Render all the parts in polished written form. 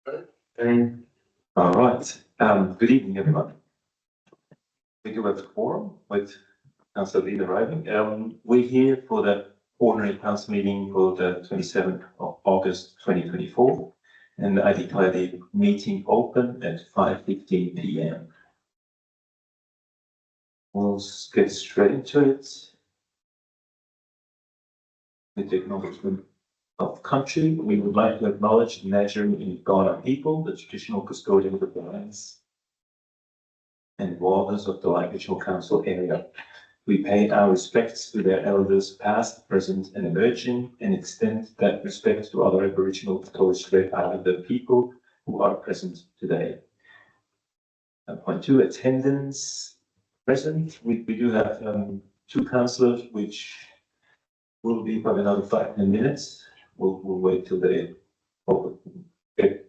All right. Good evening, everyone. We do have a quorum with Councillor Lead arriving. We're here for the ordinary council meeting for the 27th of August 2024, and I declare the meeting open at 5:15 p.m. We'll get straight into it with the acknowledgement of country. We would like to acknowledge the Nurturing and Kaurna people, the traditional custodians of the lands and waters of the Aboriginal Council area. We pay our respects to their elders past, present and emerging, and extend that respect to other Aboriginal and Torres Strait Islander people who are present today. Point two, attendance present. We do have two councillors, which will be probably another 5-10 minutes. We'll wait till they get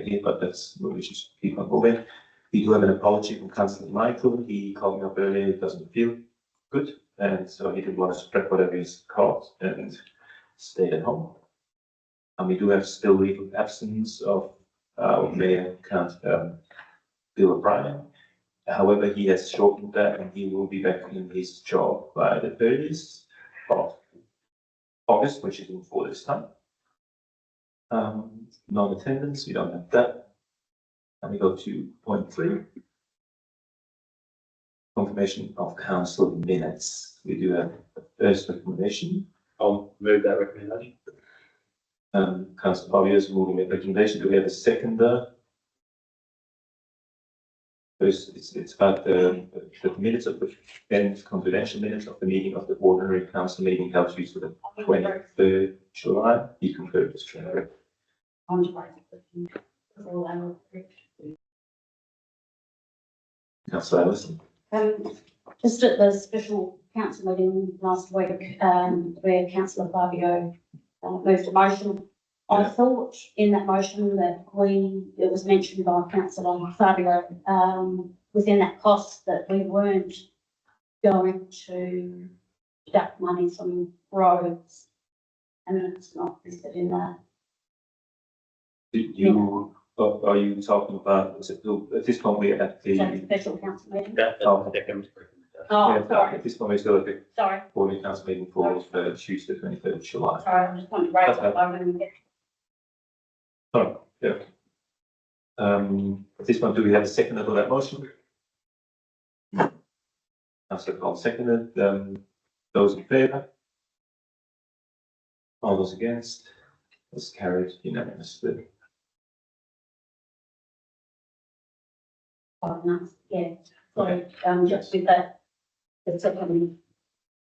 here, but we'll just keep on moving. We do have an apology from Councillor Michael. He called me up earlier, he doesn't feel good, and so he didn't want to spread whatever he's caught and stay at home. And we do have still leave of absence of Mayor Bill O'Brien. However, he has shortened that and he will be back in his job by the 30th of August, which is in 4 days' time. Non-attendance, we don't have that. And we go to point 3. Confirmation of council minutes. We do have a first recommendation. I'll move that recommendation. Councillor Fabio is moving the recommendation. Do we have a seconder? First, it's about the minutes of the confidential minutes of the meeting of the ordinary council meeting held Tuesday the 23rd July. He confirmed this trailer. Councillor Allison. Just at the special council meeting last week, where Councillor Fabio moved a motion, I thought in that motion that it was mentioned by Councillor Fabio within that cost that we weren't going to deduct money from roads, and it's not listed in that. Are you talking about, at this point we're at the Special council meeting? sorry. Sorry. At this point we're still at the Sorry. ordinary council meeting for Tuesday 23rd July. Sorry, I just wanted to raise that. I wouldn't get. Oh, yeah. At this point, do we have a second for that motion? Councillor Cole seconded. Those in favour? All those against? That's carried unanimously. Yeah, so, just with that, the second,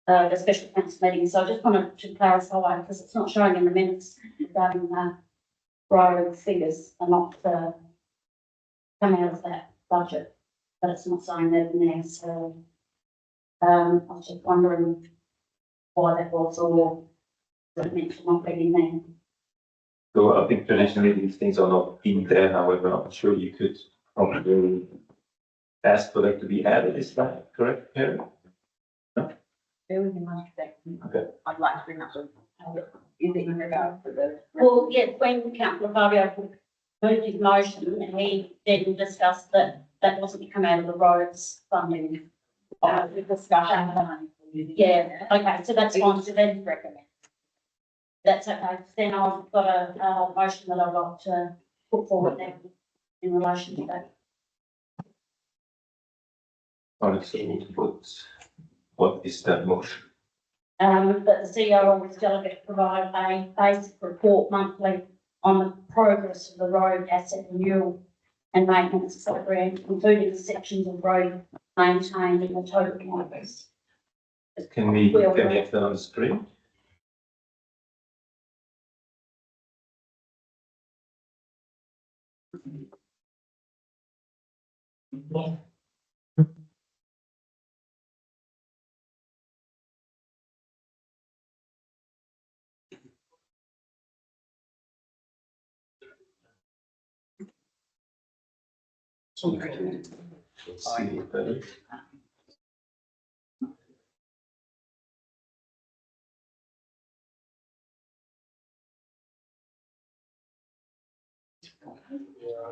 the special council meeting, so I just wanted to clarify, because it's not showing in the minutes regarding, road figures are not, come out of that budget, but it's not saying that in there, so, I was just wondering why that was, or that meant to not be in there. So I think traditionally these things are not in there, however, I'm sure you could probably ask for them to be added. Is that correct, Karen? Okay. I'd like to bring up is it in regard to the? Well, yes, when Councillor Fabio moved his motion, he then discussed that that wasn't to come out of the roads funding. The discussion. Yeah, okay, so that's fine, so then recommend. That's okay, then I've got a motion that I'd like to put forward now in relation to that. All right, so what is that motion? That the CEO or his delegate provide a basic report monthly on the progress of the road asset renewal and maintenance program, including the sections of road maintained and the total kilometres. Can we have that on the screen? Let's see it better. Yeah.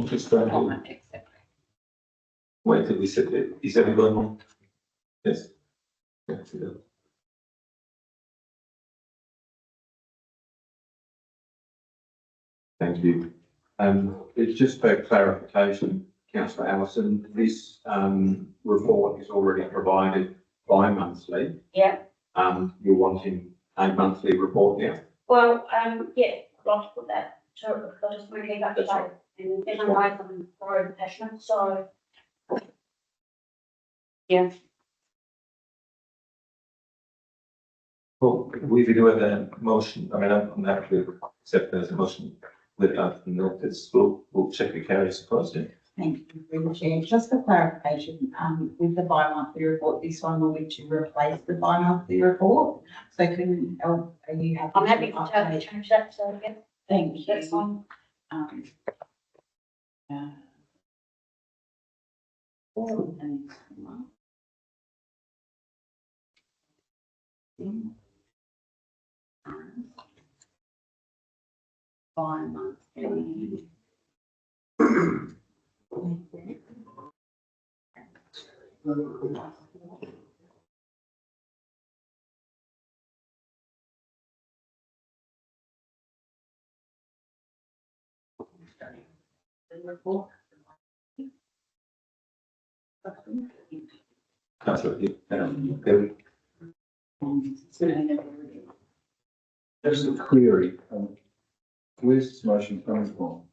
Just going to wait till we sit there. Is everyone? Yes. Yes, we do. Thank you. It's just for clarification, councillor Allison, this, report is already provided bi-monthly. Yeah, You're wanting a monthly report now? well, yeah, I'd like to put that to, I just want to keep up to That's right. date. And I know I'm very passionate, so. Yeah, Well, we do have a motion. I mean, I'm happy to accept there's a motion without notice. We'll check the carriers first. Yeah. Thank you, through the chair. Just for clarification, with the bi-monthly report, this one will be to replace the bi-monthly report. So can, are you happy? I'm happy to update? change that, so yeah, Thank you. that's fine. Uh, bi-monthly. Report. Councillor, David. Just a query, where's this motion coming from?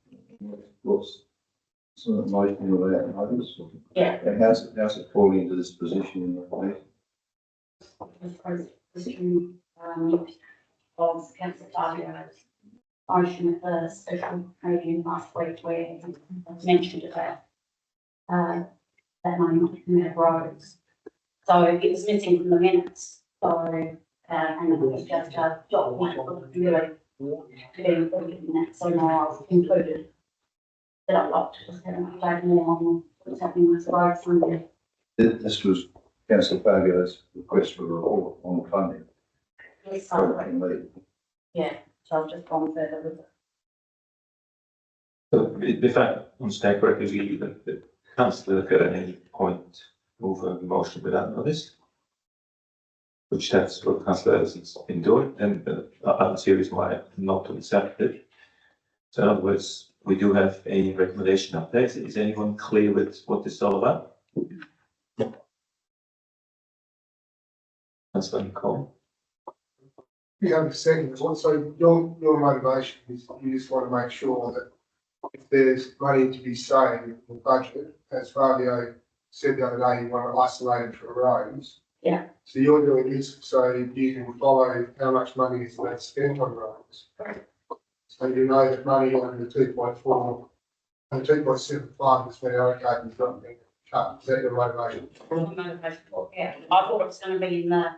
What's some of the motion about notice? Yeah. And how's it falling into this position in the place? Position, of council Tavio's motion at the special meeting last week where he mentioned about, that money not coming out of roads. So it was missing from the minutes, so, and it was just a dot point for the really to be included in that, so now I've included that I'd like to just have an update more on what's happening with the roads funding. This was councillor Fabio's request for a report on the funding. Yes, From the meeting. yeah, so I've just gone further with it. So if I understand correctly, the councillor could at any point move a motion without notice, which that's what councillor has been doing, and I don't see a reason why not to accept it. So in other words, we do have a recommendation update. Is anyone clear with what this is all about? Councillor Nicole? Yeah, I'm just saying, also your motivation is you just want to make sure that if there's money to be saved in the budget, as Fabio said the other day, you want to isolate it for roads. Yeah. So you're doing this so you can follow how much money is being spent on roads. So you know that money on the 2.4 and 2.75 that's been allocated is not being cut. Is that your motivation? Motivation for, yeah, I thought it was gonna be in the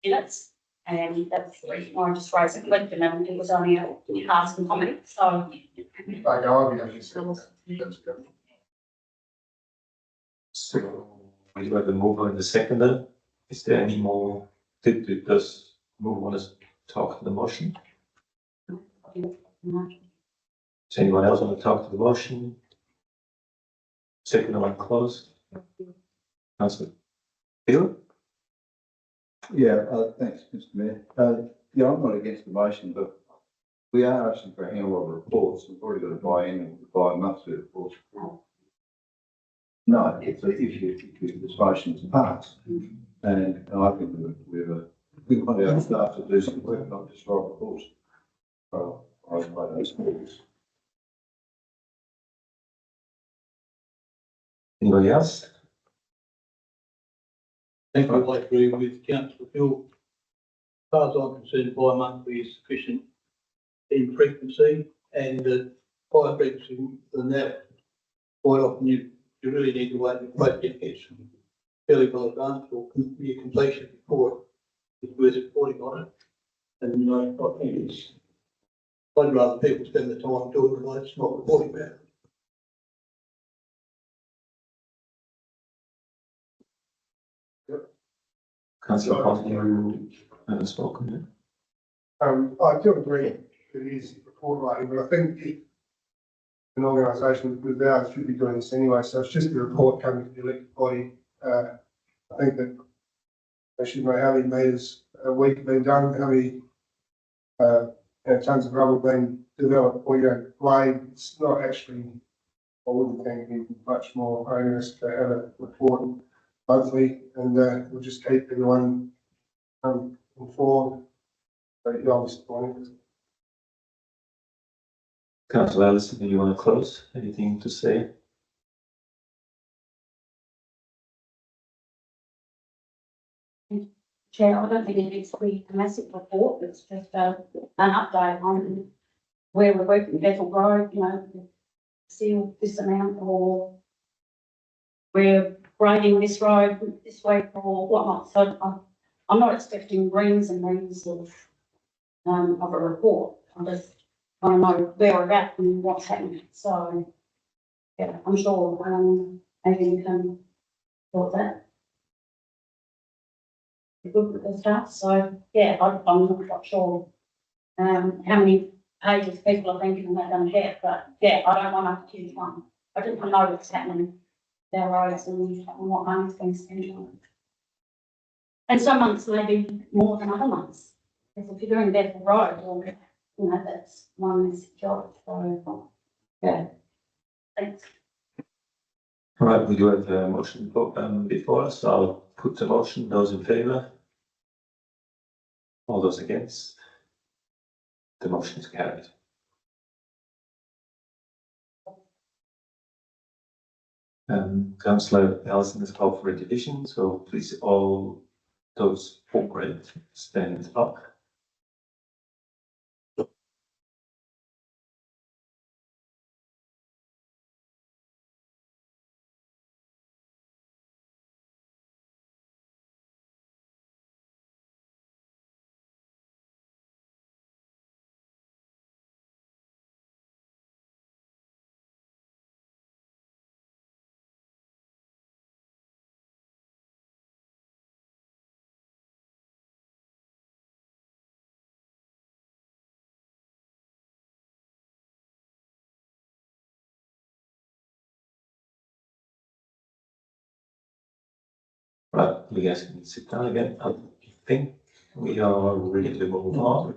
minutes, and that's the reason why I just raised a question, and it was only a passing comment, so. Okay, I'll be able to say that. That's good. So we do have a mover and the seconder. Is there any more? Does mover want to talk to the motion? Does anyone else want to talk to the motion? Second one closed. Councillor Bill? Yeah, thanks, Mr Mayor. Yeah, I'm not against the motion, but we are asking for a handle of reports. We've already got to buy in and buy monthly reports. No, if this motion is passed, and I think we want our staff to do some work, not just write reports. Well, I those reports. Anybody else? I think I agree with councillor Bill. As far as I'm concerned, bi-monthly is sufficient in frequency, and that higher frequency than that, quite often you really need to wait and project gets fairly well advanced or near completion before it's worth reporting on it. And, I think I'd rather people spend the time doing it than it's not reporting about it. Councillor Cotton, you haven't spoken yet. I do agree it is report writing, but I think if an organisation with ours should be doing this anyway, so it's just a report coming to the elected body. I think that they should know how many metres a week have been done, how many tons of rubble been developed or, laid. It's not actually, I wouldn't think it'd be much more onerous to have a report monthly, and we'll just keep everyone informed. But yeah, I'm disappointed. Councillor Ellison, do you want to close? Anything to say? Chair, I don't think it needs to be a massive report, it's just an update on where we're working, Bethel Road, seal this amount, or we're grading this road this week or whatnot. So I'm not expecting reams and reams of a report. I just want to know where we're at and what's happening. So, yeah, I'm sure, maybe you can sort that. Good with the stuff, so, yeah, I'm not quite sure, how many pages people are thinking they're going to get, but, yeah, I don't want a huge one. I just want to know what's happening, their roads and what money's being spent on it. And some months maybe more than other months, because if you're doing Bethel Road, well, that's one less job, so, yeah. Thanks. All right, we do have a motion before us. I'll put the motion. Those in favour? All those against? The motion is carried. Councillor Ellison has called for a division, so please all those for it stand up. Right, you guys can sit down again. I think we are ready to move on.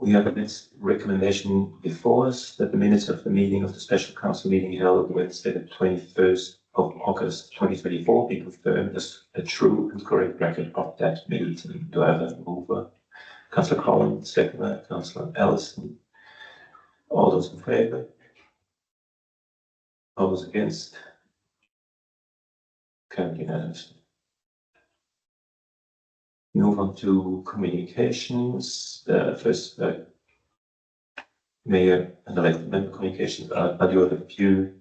We have a next recommendation before us that the minutes of the meeting of the special council meeting held Wednesday, the 21st of August 2024 be confirmed as a true and correct record of that meeting. Do I have a mover? Councillor Collins, seconder, Councillor Ellison. All those in favour? All those against? Carried unanimously. Move on to communications. First, Mayor and elected member communications. I do have a few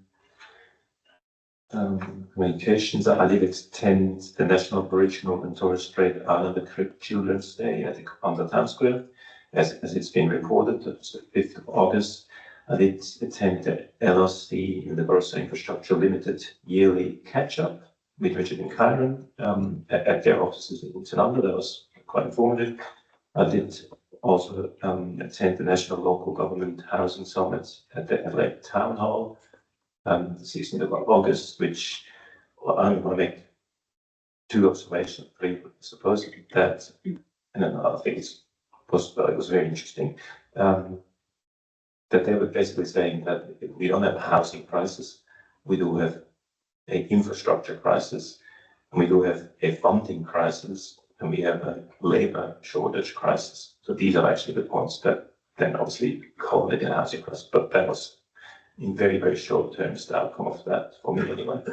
communications. I did attend the National Aboriginal and Torres Strait Islander Children's Day at the Kapunda Town Square, as it's been recorded. That's the 5th of August. I did attend the LRC and the Barossa Infrastructure Limited yearly catch-up with Richard and Kyron at their offices in Tanunda. That was quite informative. I did also attend the National Local Government Housing Summit at the Adelaide Town Hall. the 16th of August, which I'm going to make two observations, three, I suppose, that, and then I think it was very interesting, that they were basically saying that we don't have a housing crisis, we do have an infrastructure crisis, and we do have a funding crisis, and we have a labor shortage crisis. So these are actually the points that then obviously culminate in a housing crisis, but that was in very, very short terms the outcome of that for me anyway.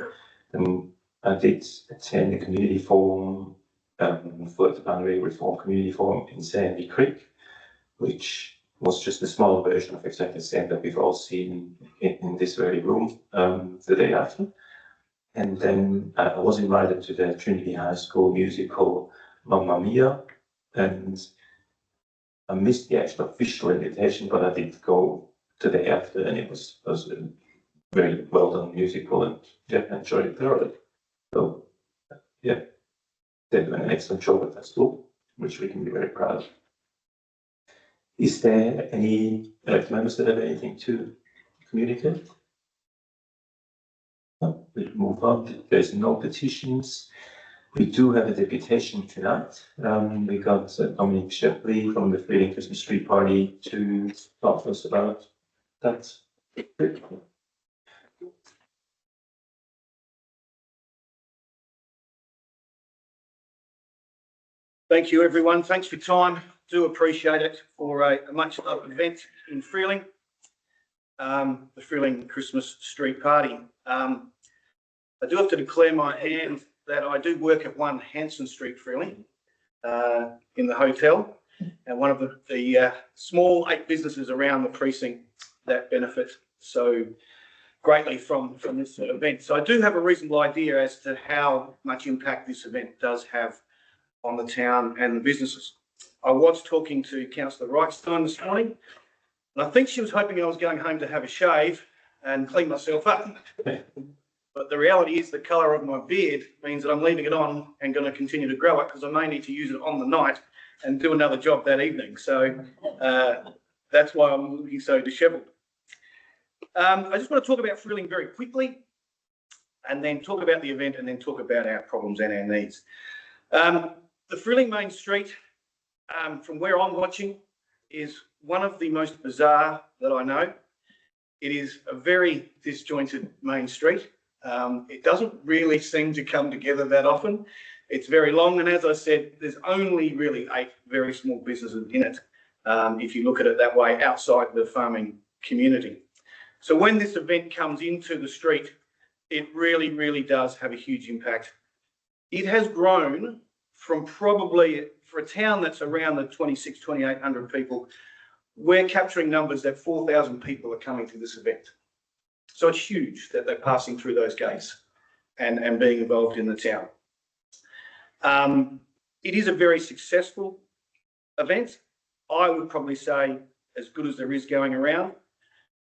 I did attend a community forum for the Boundary Reform Community Forum in Sandy Creek, which was just a small version of exactly the same that we've all seen in this very room the day after. And then I was invited to the Trinity High School musical Mamma Mia, and I missed the actual official invitation, but I did go the day after, and it was a very well done musical, and yeah, I enjoyed it thoroughly. So yeah, they're doing an excellent job at that school, which we can be very proud of. Is there any members that have anything to communicate? No, we'll move on. There's no petitions. We do have a deputation tonight. We got Dominic Shepley from the Freeling Christmas Street Party to talk to us about that. Thank you, everyone. Thanks for your time. Do appreciate it for a much loved event in Freeling, the Freeling Christmas Street Party. I do have to declare my hand that I do work at 1 Hanson Street, Freeling, in the hotel, and one of the small 8 businesses around the precinct that benefit so greatly from this event. So I do have a reasonable idea as to how much impact this event does have on the town and the businesses. I was talking to Councillor Reichstein this morning, and I think she was hoping I was going home to have a shave and clean myself up. But the reality is the colour of my beard means that I'm leaving it on and going to continue to grow it, because I may need to use it on the night and do another job that evening. So that's why I'm looking so dishevelled. I just want to talk about Freeling very quickly, and then talk about the event, and then talk about our problems and our needs. The Freeling Main Street, from where I'm watching, is one of the most bizarre that I know. It is a very disjointed main street. It doesn't really seem to come together that often. It's very long, and as I said, there's only really 8 very small businesses in it, if you look at it that way, outside the farming community. So when this event comes into the street, it really, really does have a huge impact. It has grown from probably, for a town that's around the 2,800 people, we're capturing numbers that 4,000 people are coming to this event. So it's huge that they're passing through those gates and being involved in the town. It is a very successful event. I would probably say as good as there is going around.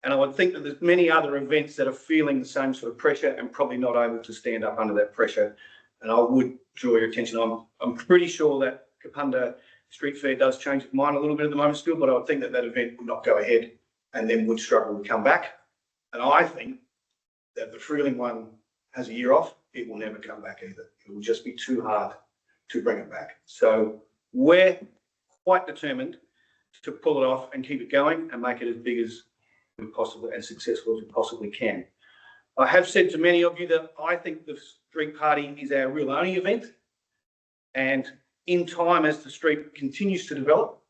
And I would think that there's many other events that are feeling the same sort of pressure and probably not able to stand up under that pressure. And I would draw your attention. I'm pretty sure that Kapunda Street Fair does change its mind a little bit at the moment still, but I would think that that event would not go ahead and then would struggle to come back. And I think that the Freeling one has a year off. It will never come back either. It will just be too hard to bring it back. So we're quite determined to pull it off and keep it going and make it as big as we possibly and successful as we possibly can. I have said to many of you that I think the street party is our real only event, and in time, as the street continues to develop,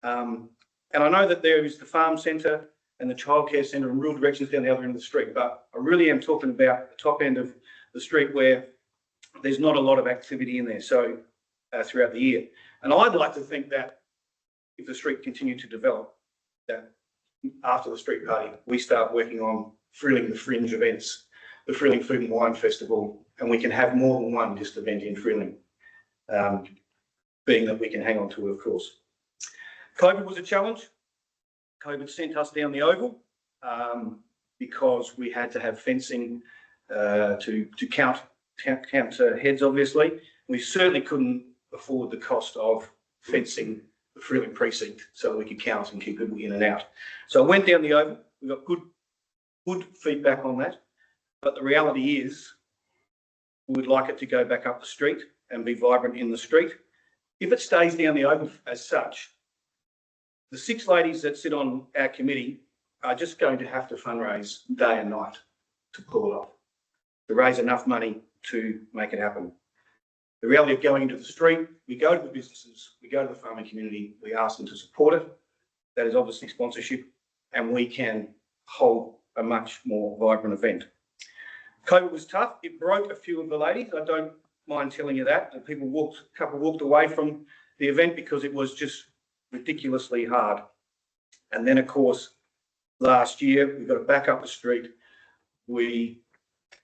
and I know that there is the farm centre and the childcare centre and rural directions down the other end of the street, but I really am talking about the top end of the street where there's not a lot of activity in there, so throughout the year. And I'd like to think that if the street continued to develop, that after the street party, we start working on Freeling the fringe events, the Freeling Food and Wine Festival, and we can have more than one just event in Freeling, being that we can hang on to it, of course. COVID was a challenge. COVID sent us down the oval because we had to have fencing to count heads, obviously. We certainly couldn't afford the cost of fencing the Freeling precinct so that we could count and keep people in and out. So I went down the oval. We got good good feedback on that, but the reality is we would like it to go back up the street and be vibrant in the street. If it stays down the oval as such, the 6 ladies that sit on our committee are just going to have to fundraise day and night to pull it off, to raise enough money to make it happen. The reality of going into the street, we go to the businesses, we go to the farming community, we ask them to support it. That is obviously sponsorship, and we can hold a much more vibrant event. COVID was tough. It broke a few of the ladies. I don't mind telling you that. And a couple walked away from the event because it was just ridiculously hard. And then, of course, last year, we got it back up the street. We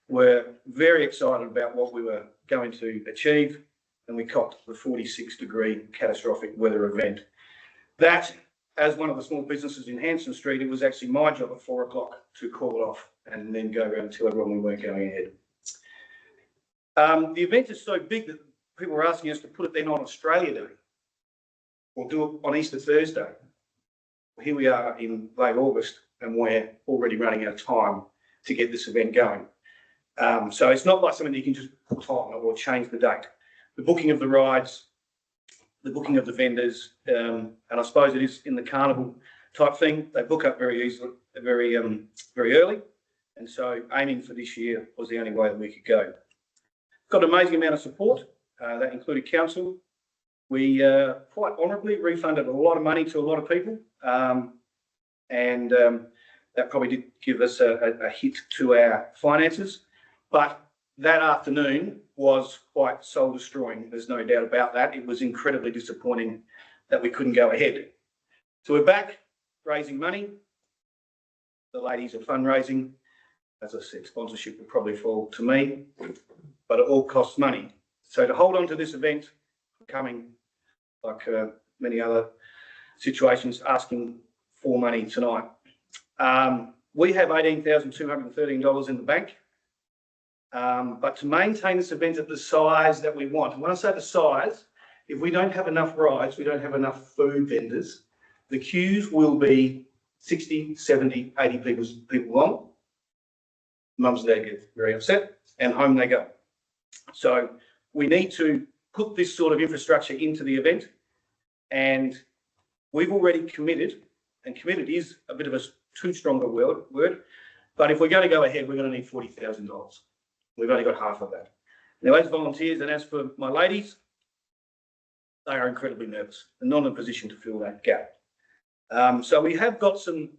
were very excited about what we were going to achieve, and we copped the 46-degree catastrophic weather event. That, as one of the small businesses in Hanson Street, it was actually my job at 4 o'clock to call it off and then go around and tell everyone we weren't going ahead. The event is so big that people were asking us to put it then on Australia Day or do it on Easter Thursday. Here we are in late August and we're already running out of time to get this event going. So it's not like something that you can just put on or change the date. The booking of the rides, the booking of the vendors, and I suppose it is in the carnival type thing, they book up very easily, very early. And so aiming for this year was the only way that we could go. Got an amazing amount of support. That included council. We quite honourably refunded a lot of money to a lot of people. And that probably did give us a hit to our finances. But that afternoon was quite soul destroying. There's no doubt about that. It was incredibly disappointing that we couldn't go ahead. So we're back raising money. The ladies are fundraising. As I said, sponsorship will probably fall to me, but it all costs money. So to hold on to this event, coming like many other situations, asking for money tonight. We have $18,213 in the bank. But to maintain this event at the size that we want, and when I say the size, if we don't have enough rides, we don't have enough food vendors, the queues will be 60, 70, 80 people long. Mums and dad get very upset and home they go. So we need to put this sort of infrastructure into the event, and we've already committed, and committed is a bit of a too strong a word, but if we're going to go ahead, we're going to need $40,000. We've only got half of that. Now, as volunteers and as for my ladies, they are incredibly nervous and not in a position to fill that gap. So we have got some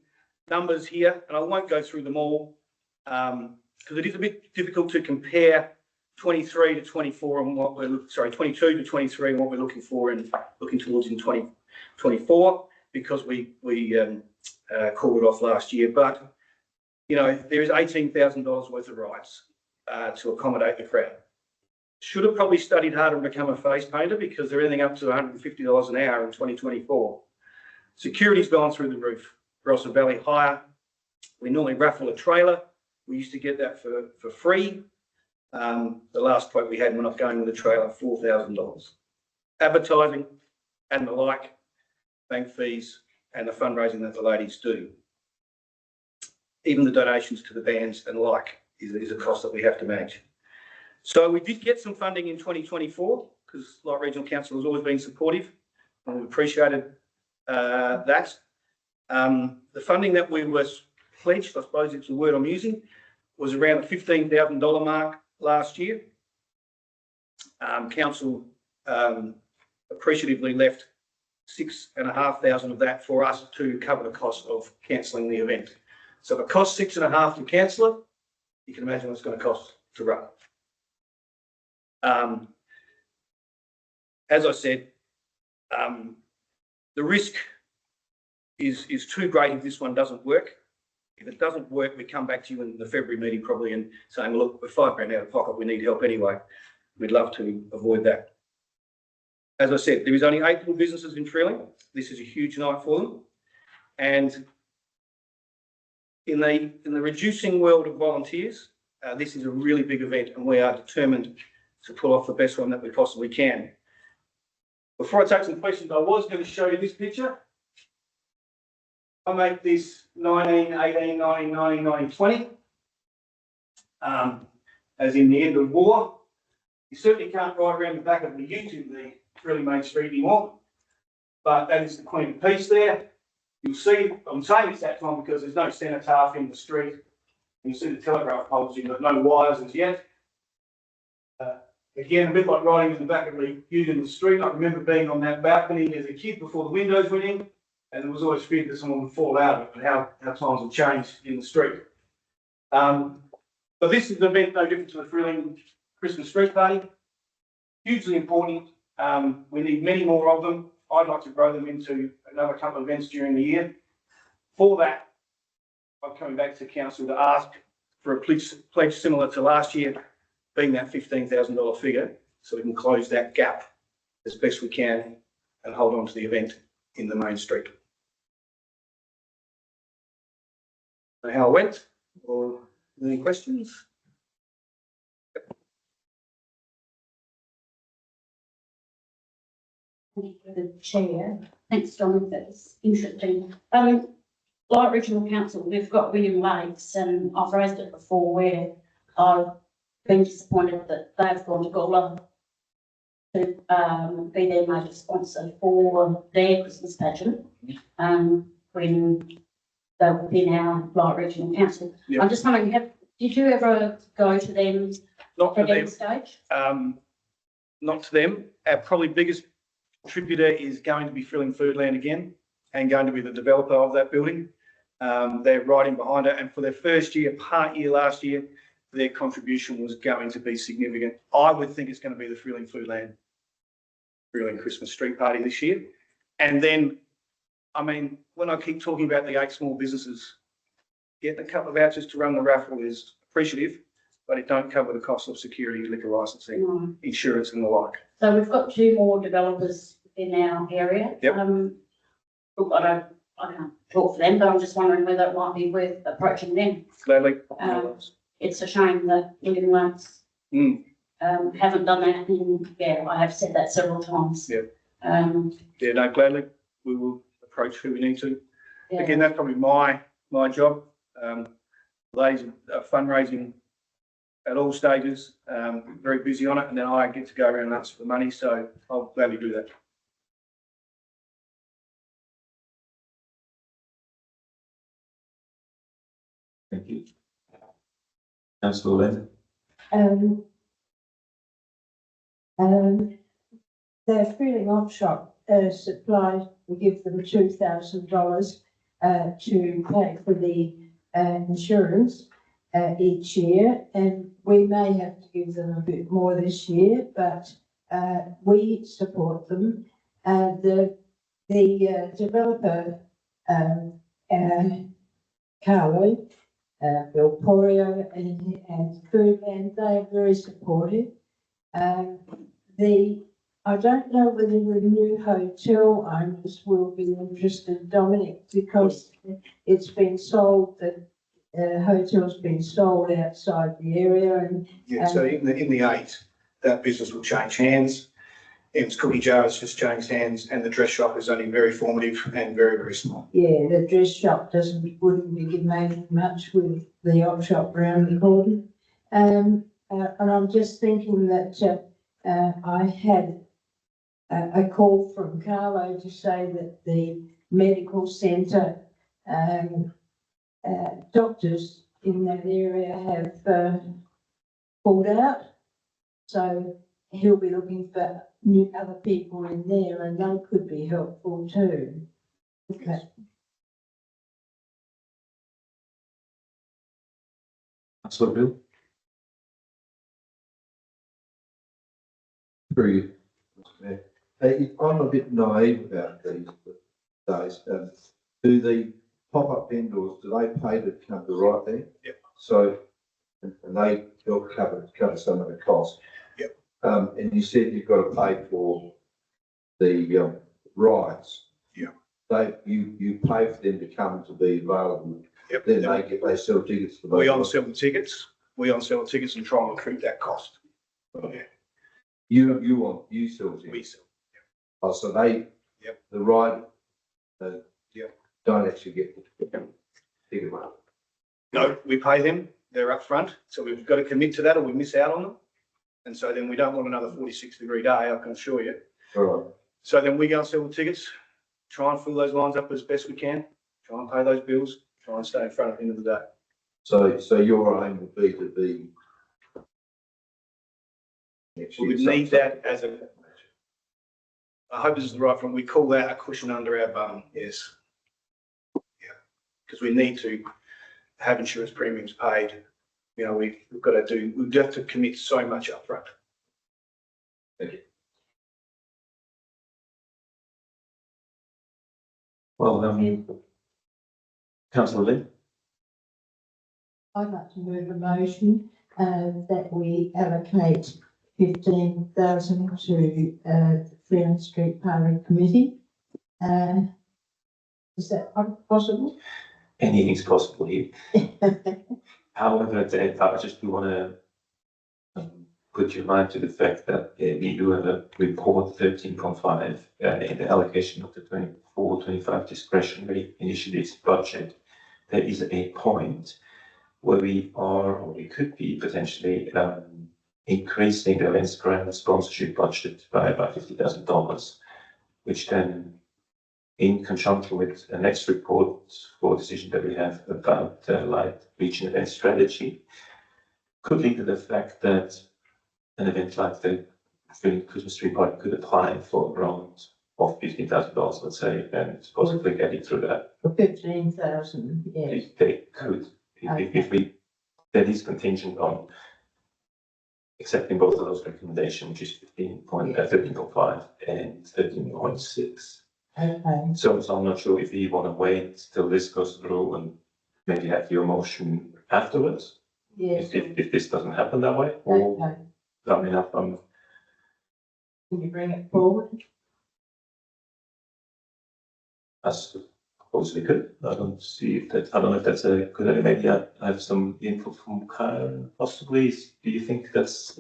numbers here, and I won't go through them all because it is a bit difficult to compare 23 to 24 and what we're, 22 to 23 and what we're looking for and looking towards in 2024 because we called it off last year. But, you know, there is $18,000 worth of rides to accommodate the crowd. Should have probably studied harder and become a face painter because they're anything up to $150 an hour in 2024. Security's gone through the roof. Barossa Valley Hire. We normally raffle a trailer. We used to get that for free. The last quote we had, we're not going with a trailer, $4,000. Advertising and the like, bank fees and the fundraising that the ladies do. Even the donations to the bands and the like is a cost that we have to manage. So we did get some funding in 2024 because Light Regional Council has always been supportive and we appreciated that. The funding that we were pledged, I suppose it's the word I'm using, was around the $15,000 mark last year. Council appreciatively left $6,500 of that for us to cover the cost of cancelling the event. So if it costs $6,500 to cancel it, you can imagine what it's going to cost to run. As I said, the risk is too great if this one doesn't work. If it doesn't work, we come back to you in the February meeting probably and saying, well, look, we're $5,000 out of pocket, we need help anyway. We'd love to avoid that. As I said, there is only 8 little businesses in Freeling. This is a huge night for them. And in the reducing world of volunteers, this is a really big event and we are determined to pull off the best one that we possibly can. Before I take some questions, I was going to show you this picture. I make this 19, 18, 19, 19, 19, 20. As in the end of war. You certainly can't ride around the back of the ute in the Frilling Main Street anymore. But that is the Queen of Peace there. You'll see, I'm saying it's that time because there's no cenotaph in the street. You see the telegraph poles in, but no wires as yet. Again, a bit like riding in the back of the ute in the street. I remember being on that balcony as a kid before the windows went in, and there was always fear that someone would fall out of it, and how times have changed in the street. But this is an event no different to the Frilling Christmas Street Party. Hugely important. We need many more of them. I'd like to grow them into another couple of events during the year. For that, I'm coming back to council to ask for a pledge similar to last year, being that $15,000 figure, so we can close that gap as best we can and hold on to the event in the main street. So how it went, or any questions? The chair. Thanks, John, that's interesting. Like Regional Council, we've got William Lakes, and I've raised it before where I've been disappointed that they've gone to Gawler to be their major sponsor for their Christmas pageant, when they were within our Light Regional Council. Yep. I'm just wondering, did you ever go to them Not for at any them. stage? Not to them. Our probably biggest contributor is going to be Frilling Foodland again, and going to be the developer of that building. They're right in behind it, and for their first year, part year last year, their contribution was going to be significant. I would think it's going to be the Frilling Foodland, Frilling Christmas Street Party this year. And then, I mean, when I keep talking about the 8 small businesses, getting a couple of vouchers to run the raffle is appreciative, but it don't cover the cost of security, liquor licensing, No. insurance and the like. So we've got 2 more developers in our area. Yep. Look, I can't talk for them, but I'm just wondering whether it might be worth approaching them. Gladly. It's a shame that William Lakes haven't done that, and I have said that several times. Yep. Yeah, No, gladly. We will approach who we need to. yeah. Again, that's probably my job. Ladies are fundraising at all stages, very busy on it, and then I get to go around and ask for money, so I'll gladly do that. Thank you. Councillor Lynn. The Frilling Op Shop supply, we give them $2,000 to pay for the insurance each year, and we may have to give them a bit more this year, but we support them. The developer, Carlo, Bill Porio and Foodland, they are very supportive. I don't know whether the new hotel owners will be interested, Dominic, because it's been sold, the hotel's been sold outside the area, and Yeah, so in the 8, that business will change hands. M's Cookie Jar has just changed hands, and the dress shop is only very formative and very, very small. yeah, the dress shop wouldn't be making much with the op shop around the corner. And I'm just thinking that I had a call from Carlo to say that the medical centre doctors in that area have pulled out. So he'll be looking for new other people in there, and they could be helpful too. Okay. Councillor Bill. Through you. I'm a bit naive about these days. Do the pop-up vendors, do they pay to come to right there? Yep. So, and they help cover some of the cost. Yep. And you said you've got to pay for the rides. Yeah. You pay for them to come to be available. Yep. Then they sell tickets for those. We on-sell the tickets. We on-sell the tickets and try and recoup that cost. Yeah, You sell tickets. we sell. Oh, so they. Yep. The ride. Yep. don't actually get the big amount. No, we pay them, they're upfront, so we've got to commit to that or we miss out on them. And so then we don't want another 46-degree day, I can assure you. All right. So then we go and sell the tickets, try and fill those lines up as best we can, try and pay those bills, try and stay in front at the end of the day. So your aim would be to be. We would need that as a, I hope this is the right one, we call that a cushion under our bum, yes. Yeah, because we need to have insurance premiums paid. You know, we've got to do, we've got to commit so much upfront. Thank you. Well, councillor Lynn, I'd like to move a motion, that we allocate 15,000 to, the Freeling Street Powering Committee. Is that possible? anything's possible here. However, I just do want to put your mind to the fact that we do have a report 13.5 in the allocation of the 24-25 discretionary initiatives budget. There is a point where we are, or we could be potentially increasing the events grant sponsorship budget by about $50,000, which then, in conjunction with the next report for decision that we have about light region event strategy, could lead to the fact that an event like the Freeling Christmas Tree Party could apply for a grant of $15,000, let's say, and possibly get it through that. For 15,000, yes. If they could, if we, that is contingent on accepting both of those recommendations, which is 13.5 and 13.6. Okay. So I'm not sure if you want to wait till this goes through and maybe have your motion afterwards, Yes. if this doesn't happen that way, or, Okay. I mean, Can you bring it forward? I suppose we could. I don't see if that, I don't know if that's a good idea. Maybe I have some input from Karen, possibly. Do you think there's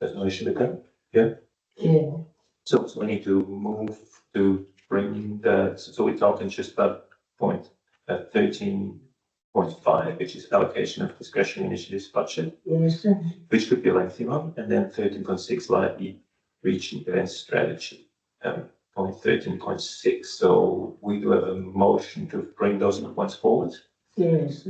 no issue with that? Yeah? Yeah. So we need to move to bring that, so we're talking just about point 13.5, which is allocation of discretionary initiatives budget, Yes. which could be a lengthy one, and then 13.6 likely region event strategy, point 13.6. So we do have a motion to bring those points forward. Yes.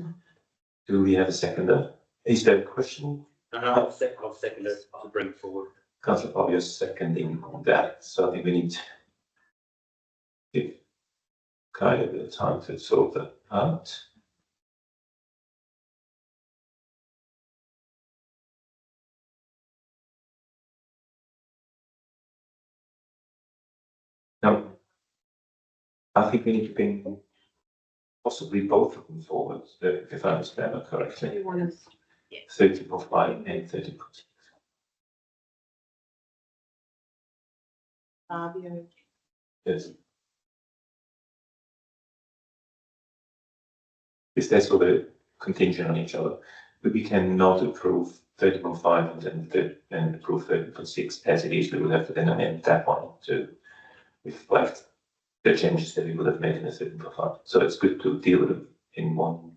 Do we have a seconder? Is there a question? I'll second it, I'll bring it forward. Councillor Fabio seconding that, so I think we need to give Kyle a bit of time to sort that out. Now, I think we need to bring possibly both of them forward, if I understand that correctly. 13.5 and 13.6. Yes. Is that sort of contingent on each other? But we cannot approve 13.5 and approve 13.6 as it is. We would have to then amend that one to reflect the changes that we would have made in the 13.5. So it's good to deal with them in one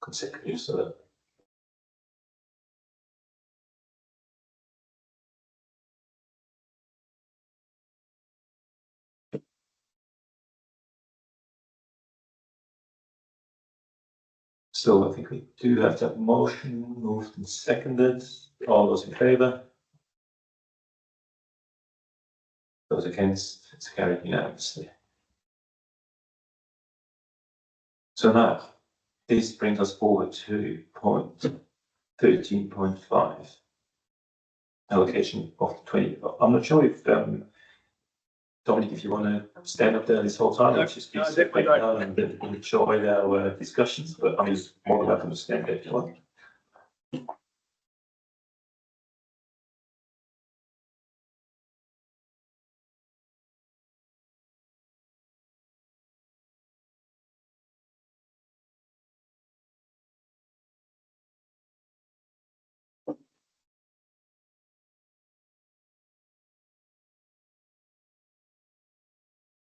consecutive. So that so I think we do have that motion moved and seconded. All those in favour? Those against? It's carried unanimously. So now, this brings us forward to point 13.5. Allocation of 20. I'm not sure if, Dominic, if you want to stand up there this whole time, or just No, sit definitely back down and enjoy our discussions, but I mean, more than welcome to stand there if you want.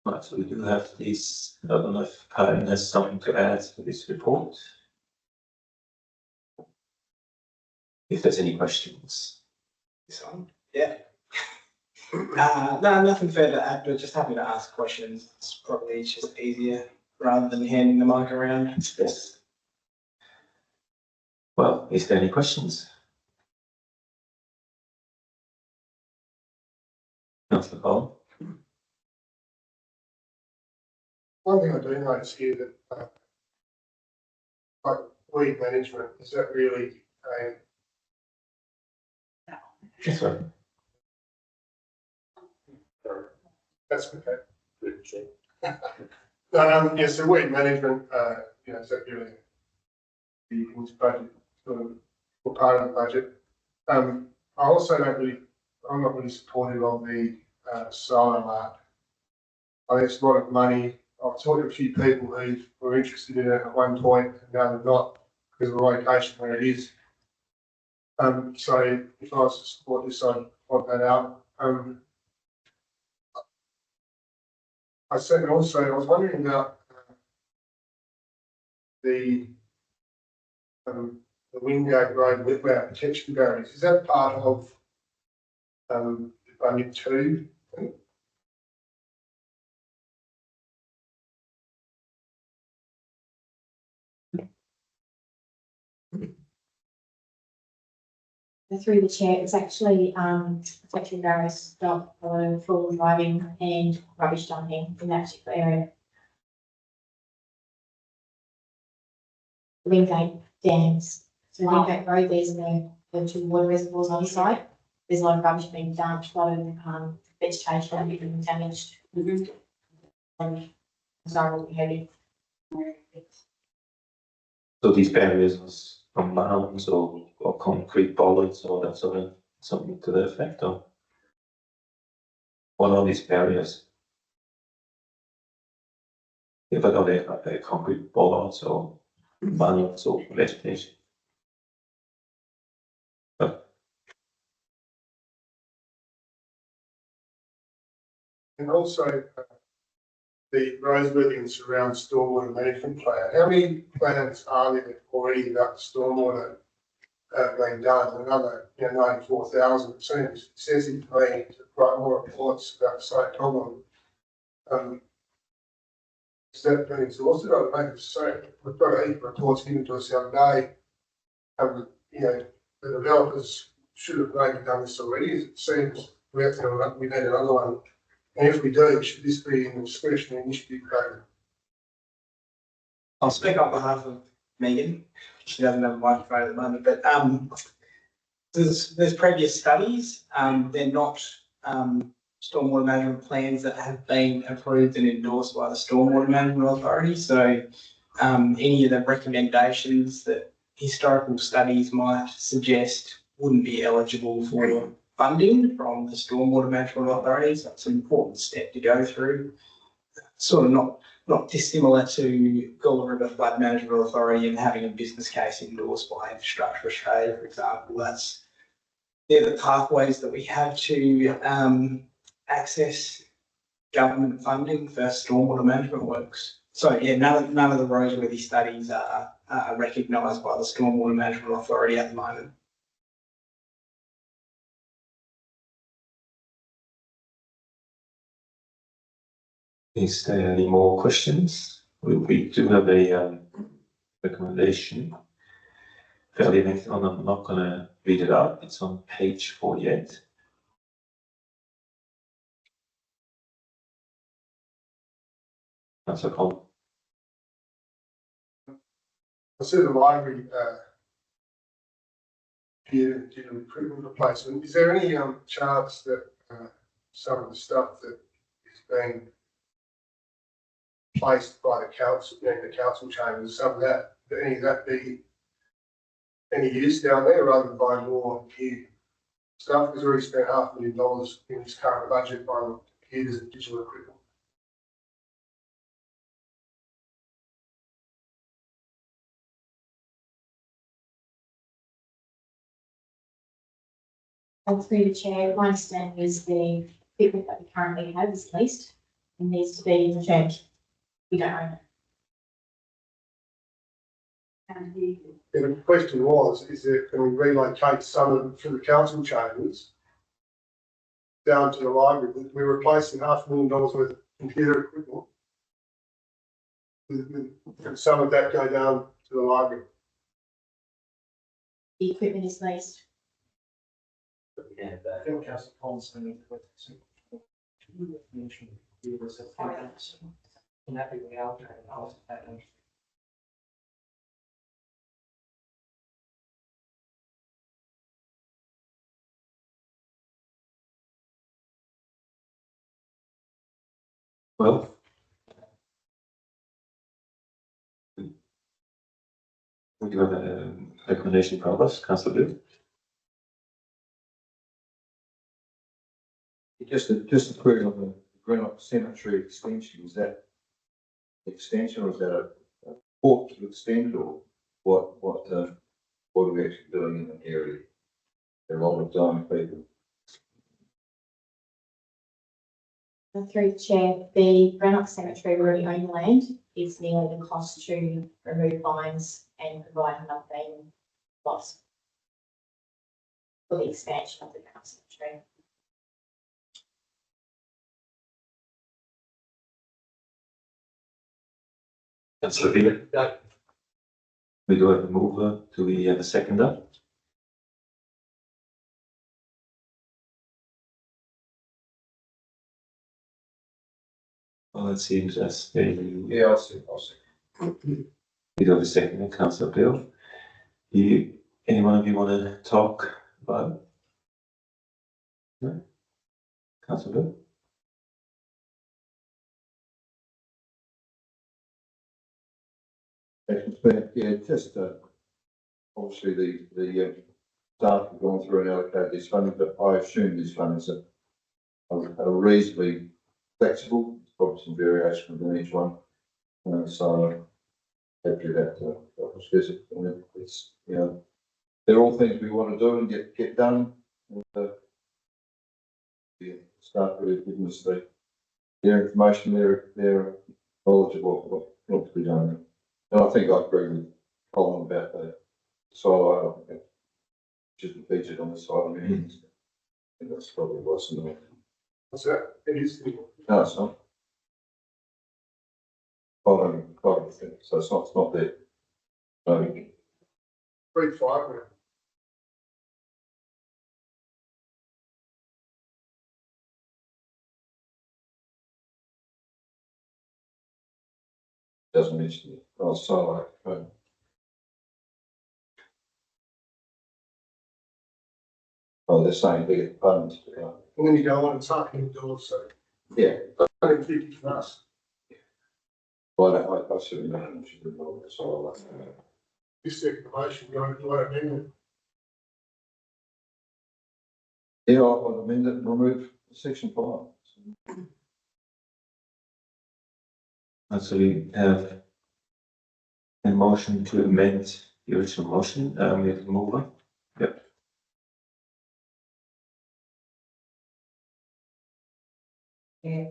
Right, so we do have these, I don't know if Karen has something to add to this report. If there's any questions. This one? Yeah. No, nothing further to add, but just happy to ask questions. It's probably just easier rather than handing the mic around. Yes. Well, is there any questions? Councillor Cole? One thing I do notice here that, like weed management, is that really a, Yes, sir. that's okay. Yes, the weed management, is that really the budget, sort of, or part of the budget? I also I'm not really supportive of the, solar mark. I think it's a lot of money. I've talked to a few people who were interested in it at one point and now they're not because of the location where it is. So if I was to support this, I'd want that out. I was wondering about the Wingate Road wetland protection barriers. Is that part of budget 2? Through the chair, it's actually protection barriers stop for driving and rubbish dumping in that particular area. Wingate dams. So Wingate Road, these are the 2 water reservoirs on the site. There's a lot of rubbish being dumped, a lot of vegetation being damaged. And desirable behaviour. So these barriers from mounds or concrete bollards or that sort of something to the effect, or what are these barriers? If I got a concrete bollards or mounds or vegetation. And also the Roseworthy and Surround Stormwater Management Plan. How many plans are there already about stormwater being done? Another 94,000 it seems. It says in me to write more reports about the same problem. Is that been exhausted? I would make it so. We've got a heap of reports given to us the other day. The developers should have maybe done this already. It seems we need another one. And if we do, should this be an discretionary initiative program? I'll speak on behalf of Megan. She doesn't have a microphone at the moment, but there's previous studies. They're not stormwater management plans that have been approved and endorsed by the Stormwater Management Authority. So any of the recommendations that historical studies might suggest wouldn't be eligible for funding from the Stormwater Management Authority. So it's an important step to go through. Sort of not dissimilar to Gawler River Flood Management Authority and having a business case endorsed by Infrastructure Australia, for example. They're the pathways that we have to access government funding for stormwater management works. So yeah, none of the Roseworthy studies are recognised by the Stormwater Management Authority at the moment. Is there any more questions? We do have a recommendation. Fairly lengthy one. I'm not going to read it out. It's on page 48. Councillor Cole. I see the library did a recruitment replacement. Is there any chance that some of the stuff that is being placed by the council, in the council chambers, some of that, any of that be any use down there rather than buying more new stuff? Because we already spent $500,000 in this current budget on computers and digital equipment. Through the chair, my understanding is the equipment that we currently have is leased. It needs to be checked. We don't own it. And the, The question was, is there, can we relocate some of, through the council chambers down to the library? We're replacing $500,000 worth of computer equipment. Can some of that go down to the library? The equipment is leased. We can have that. Well. We do have a recommendation from us, councillor Bill. Just a query on the Greenock Cemetery extension, is that extension or is that a port to extend or what are we actually doing in the area? There are a lot of dying people. Through the chair, the Greenock Cemetery already own the land. It's nearly the cost to remove vines and provide enough being lost for the expansion of the Greenock Cemetery. Councillor Bill. We do have a mover. Do we have a seconder? Well, it seems as Yeah, I'll see. we do have a seconder, councillor Bill. Any one of you want to talk about? No? Councillor Bill? Yeah, just, obviously the staff have gone through and allocated this funding, but I assume these funds are reasonably flexible, probably some variation within each one. So hopefully that was visit. And it's, you know, they're all things we want to do and get done. And, yeah, staff really giving us their information, their knowledge of what to be done. And I think I agree with Colin about the silo. I don't think it should be featured on the side of me. I think that's probably what's in there. What's that? It is. No, it's not. Quite thing. So it's not there. 3-5. Doesn't mention it. Oh, silo. Oh, they're saying bigger funds. And then you go on and tuck indoors, so Yeah. only 50 for us. Well, I certainly don't know. She didn't know the silo. This information, you want to amend it. Yeah, I'll amend it and remove section 5. And so we have a motion to amend the original motion. We have a mover. Yep. Yeah,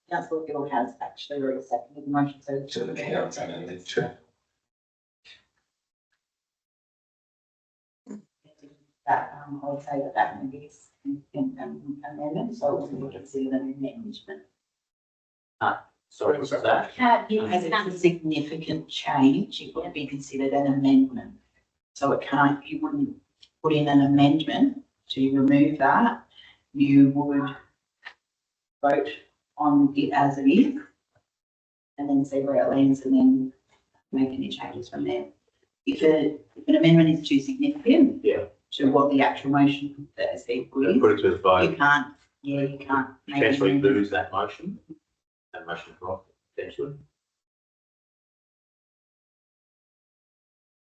Councillor Gill has actually already seconded the motion, so. So the chair and the chair. That, I would say that maybe is an amendment, so we will consider an amendment. Sorry, what's that? As it's a significant change, it would be considered an amendment. So it can't, you wouldn't put in an amendment to remove that. You would vote on it as it is and then see where it lands and then make any changes from there. If an amendment is too significant to what the actual motion that is being put in, Put it to the vote. you can't make Potentially an amendment. lose that motion. That motion drop, potentially.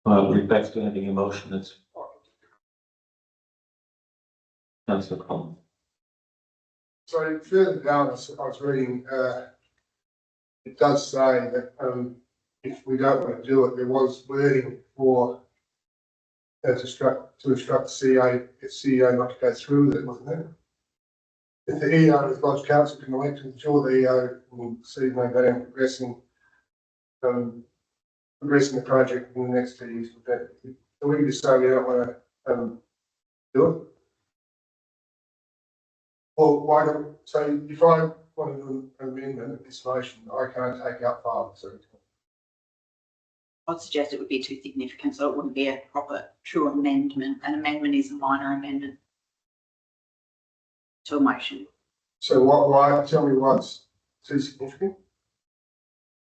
Well, we're back to having a motion that's. Councillor Collins. So further down, I was reading, it does say that, if we don't want to do it, there was wording for to instruct the CEO not to go through with it, wasn't there? if the EO is lodged council can elect to ensure the EO will see no better progressing the project in the next 2 years. But we just say we don't want to, do it. Well, why don't, so if I want to do an amendment of this motion, I can't take out five, so. I'd suggest it would be too significant, so it wouldn't be a proper true amendment. An amendment is a minor amendment to a motion, So why, tell me why it's too significant?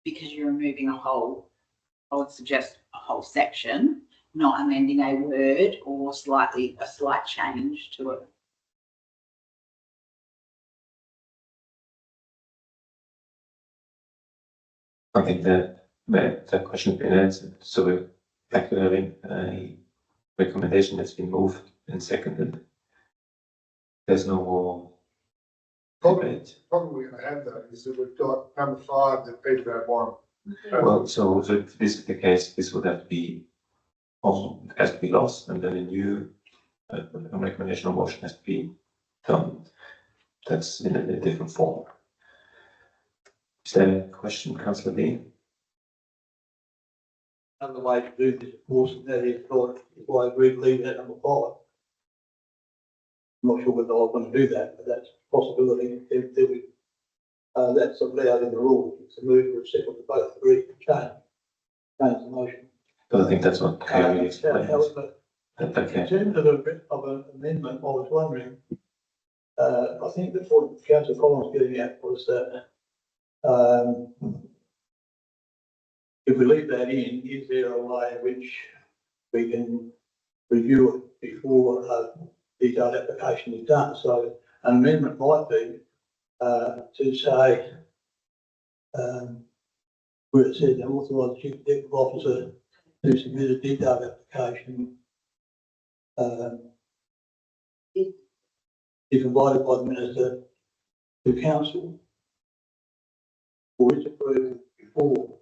because you're removing a whole, I would suggest a whole section, not amending a word or a slight change to it. I think that question has been answered, so we're back to having a recommendation that's been moved and seconded. There's no more debate. Problem we're going to have though is that we've got number 5 that Peter don't want. Well, so if this is the case, this would have to be, also, it has to be lost, and then a new recommendation or motion has to be done. That's in a different form. Is there a question, Councillor Lee? Another way to do this, of course, and that is why I agree to leave that number 5. I'm not sure whether I want to do that, but that's a possibility. That's allowed in the rules. It's a move or a second to both agree to change the motion. But I think that's what Kerry explained. However, Okay. in terms of an amendment, I was wondering, I think that what Councillor Collins was getting at was that if we leave that in, is there a way in which we can review it before a detailed application is done? So an amendment might be to say, where it says authorise the chief executive officer to submit a detailed application if invited by the minister to council for its approval before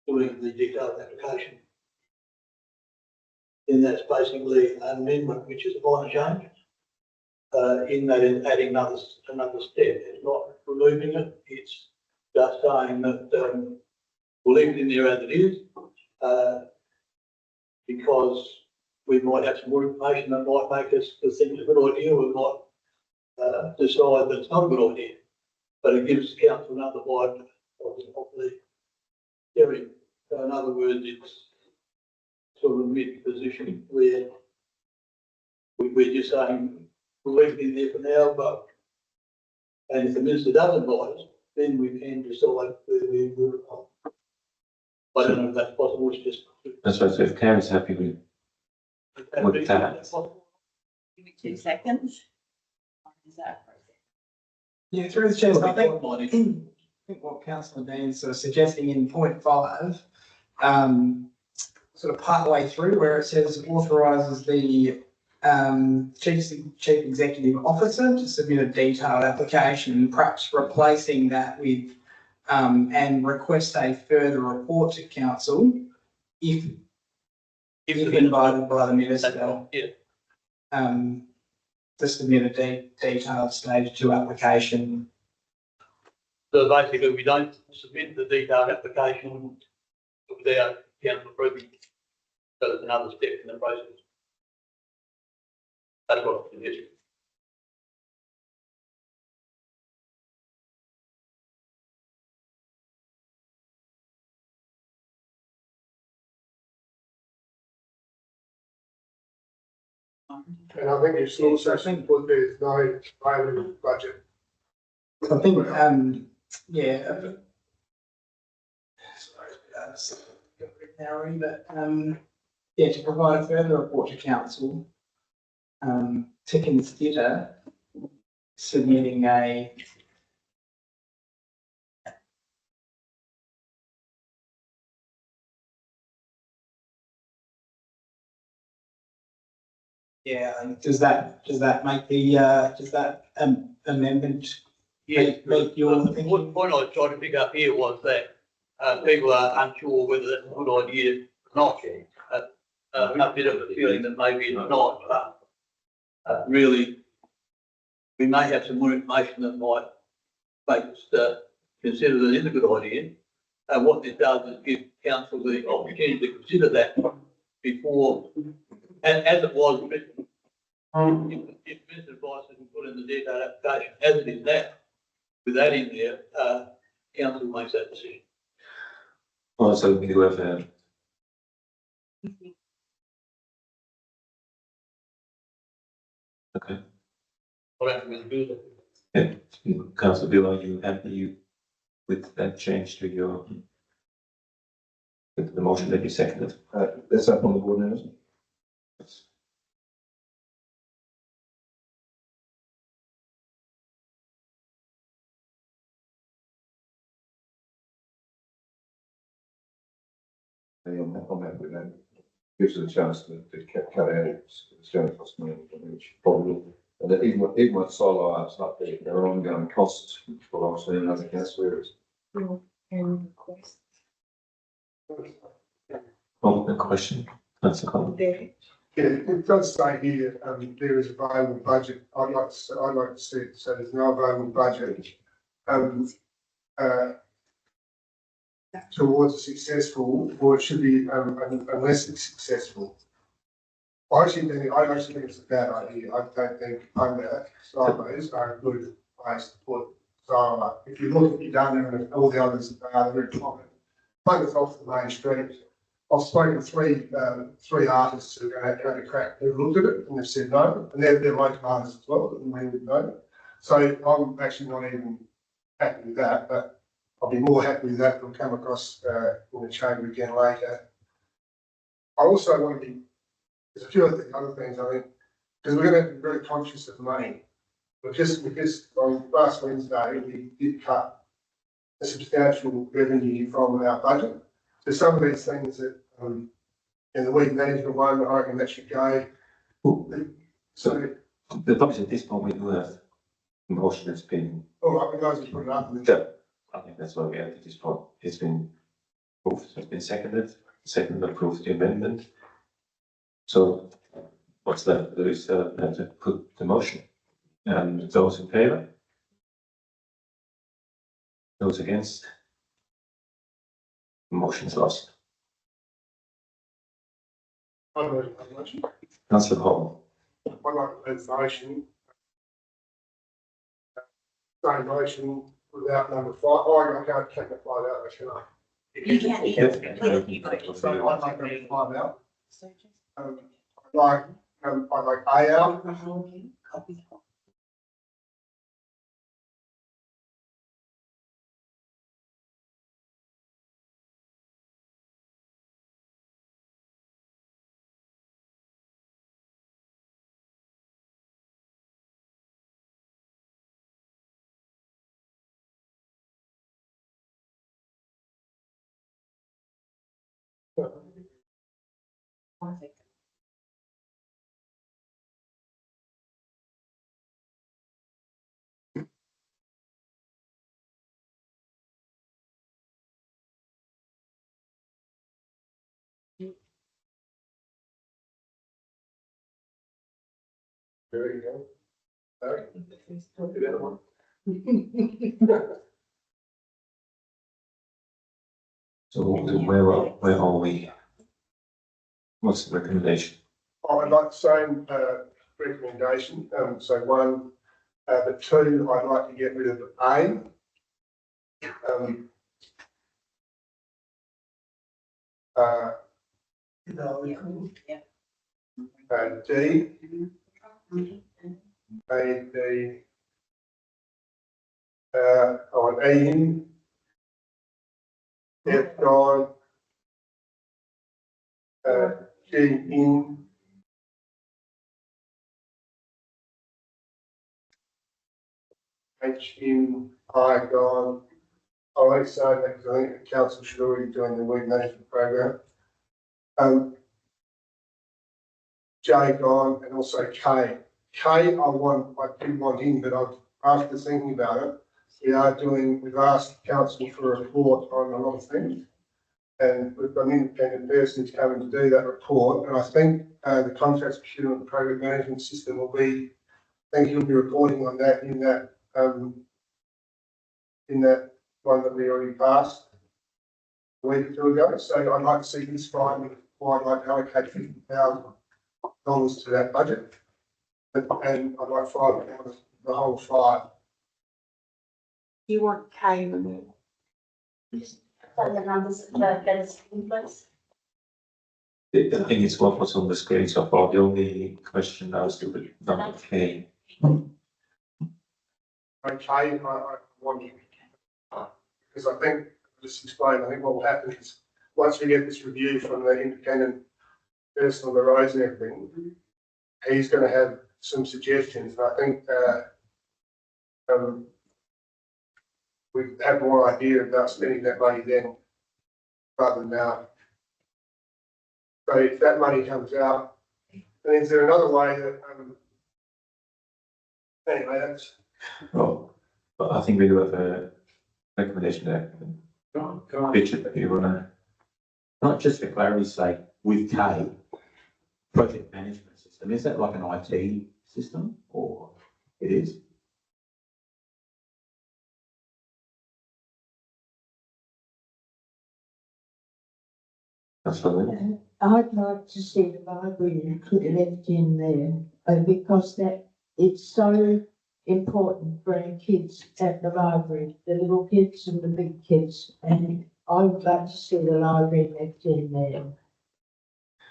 doing the detailed application. Then that's basically an amendment which is a minor change. In that it's adding another step. It's not removing it, it's just saying that we'll leave it in there as it is, because we might have some more information that might make us think it's a good idea. We might decide that it's not a good idea, but it gives the council another bite of the cherry. So in other words, it's sort of a mid position where we're just saying we'll leave it in there for now, but and if the minister doesn't buy it, then we can decide whether we will or not. I don't know if that's possible. It's just That's right, so if Kerry's happy with that. Give me 2 seconds. Is that appropriate? Yeah, through the chair, I think what Councillor Dean's sort of suggesting in point 5, sort of part way through where it says authorises the chief executive officer to submit a detailed application, perhaps replacing that with and request a further report to council if invited by the minister. To submit a detailed stage 2 application. so basically we don't submit the detailed application without council approval. So there's another step in the process. That's what I'm suggesting. And I think it's also put there's no available budget. I think, yeah. Sorry, that's a bit narrow, but yeah, to provide a further report to council, to consider submitting a yeah, and does that make the does that amendment make your thinking? What point I was trying to pick up here was that people are unsure whether that's a good idea or not. A bit of a feeling that maybe it's not, but really we may have some more information that might make us consider that it is a good idea. And what this does is give council the opportunity to consider that before, as it was written. If Mr. Advice can put in the detailed application as it is now, with that in there, council makes that decision. Also, we do have a. Okay, yeah, Councillor Bill, are you happy with that change to your, with the motion that you seconded? That's up on the board now, isn't it? Yeah, I'm happy with that. Gives us a chance to cut out it's going to cost money, which probably, and then even with solo arts up there are ongoing costs, for obviously another gas whereas. Oh, the question, that's a comment. Yeah, it does say here, there is available budget. I'd like to see it, so there's no available budget. Towards a successful, or it should be, unless it's successful. I actually think it's a bad idea. I don't think silos are a good place to put silo. If you look at Uganda and all the others, they're very common. Focus off the main street. I've spoken to three artists who are going to crack, who've looked at it and they've said no, and they're local artists as well, and we would know. So I'm actually not even happy with that, but I'll be more happy with that if we'll come across in the chamber again later. I also want to be, there's a few other things I think, because we're going to be very conscious of money. Because on last Wednesday, we did cut a substantial revenue from our budget. So some of these things that, in the weed management one, I reckon that should go. So, The topic at this point, we do have a motion that's been, all right, we guys will put it up. And yeah, I think that's where we are at this point. It's been approved, it's been seconded, approved the amendment. So what's left to do is to put the motion. And those in favour? Those against? Motion's lost. I'd like to make a motion. Councillor Hall. I'd like to make a motion. Same motion without number 5. Oh, I can't take the 5 out, can I? You can, So I'd like number 5 out. I'd like A out. There you go. So where are we? What's the recommendation? I'd like the same recommendation. So 1, but 2, I'd like to get rid of A. D. A, D. On A in. F gone. G in. H in, I gone. I like saying that because I think the council should already join the weed management program. J gone and also K. K I didn't want in, but after thinking about it, we've asked council for a report on a lot of things. And we've got an independent person who's coming to do that report. And I think the contracts procurement program management system will be think he'll be reporting on that in that one that we already passed a week or two ago. So I'd like to see his finding, why I'd like to allocate $50,000 to that budget. And I'd like the whole 5. You want K removed? So the numbers that get us in place. I think it's what was on the screen so far. The only question now is the number K. Okay, I want you, because I think, just explain, I think what will happen is, once we get this review from the independent person on the roads and everything, he's gonna have some suggestions, and I think, we have more idea about spending that money then, rather than now. So if that money comes out, then is there another way that, anyway, that's. Well, but I think we do have a recommendation there. Richard, if you wanna, Not just for clarity's sake, with K, project management system, is that like an IT system or it is? that's what it is. I'd like to see the library included left in there, because that, it's so important for our kids at the library, the little kids and the big kids, and I would like to see the library left in there.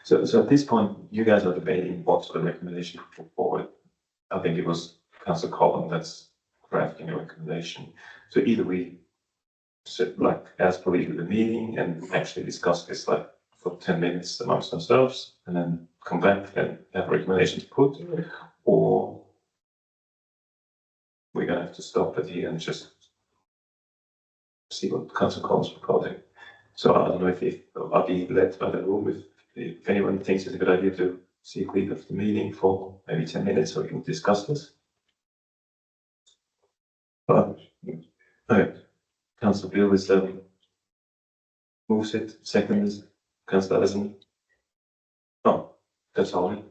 So at this point, you guys are debating what's the recommendation to put forward. I think it was Councillor Collin that's crafting a recommendation. So either we sit like as per the meeting and actually discuss this like for 10 minutes amongst ourselves and then come back and have a recommendation to put, or we're gonna have to stop it here and just see what Councillor Collin's proposing. So I don't know if I'll be led by the room if anyone thinks it's a good idea to see leave of the meeting for maybe 10 minutes so we can discuss this. But, Councillor Bill is, moves it, second is Councillor Ellison. Oh, that's all.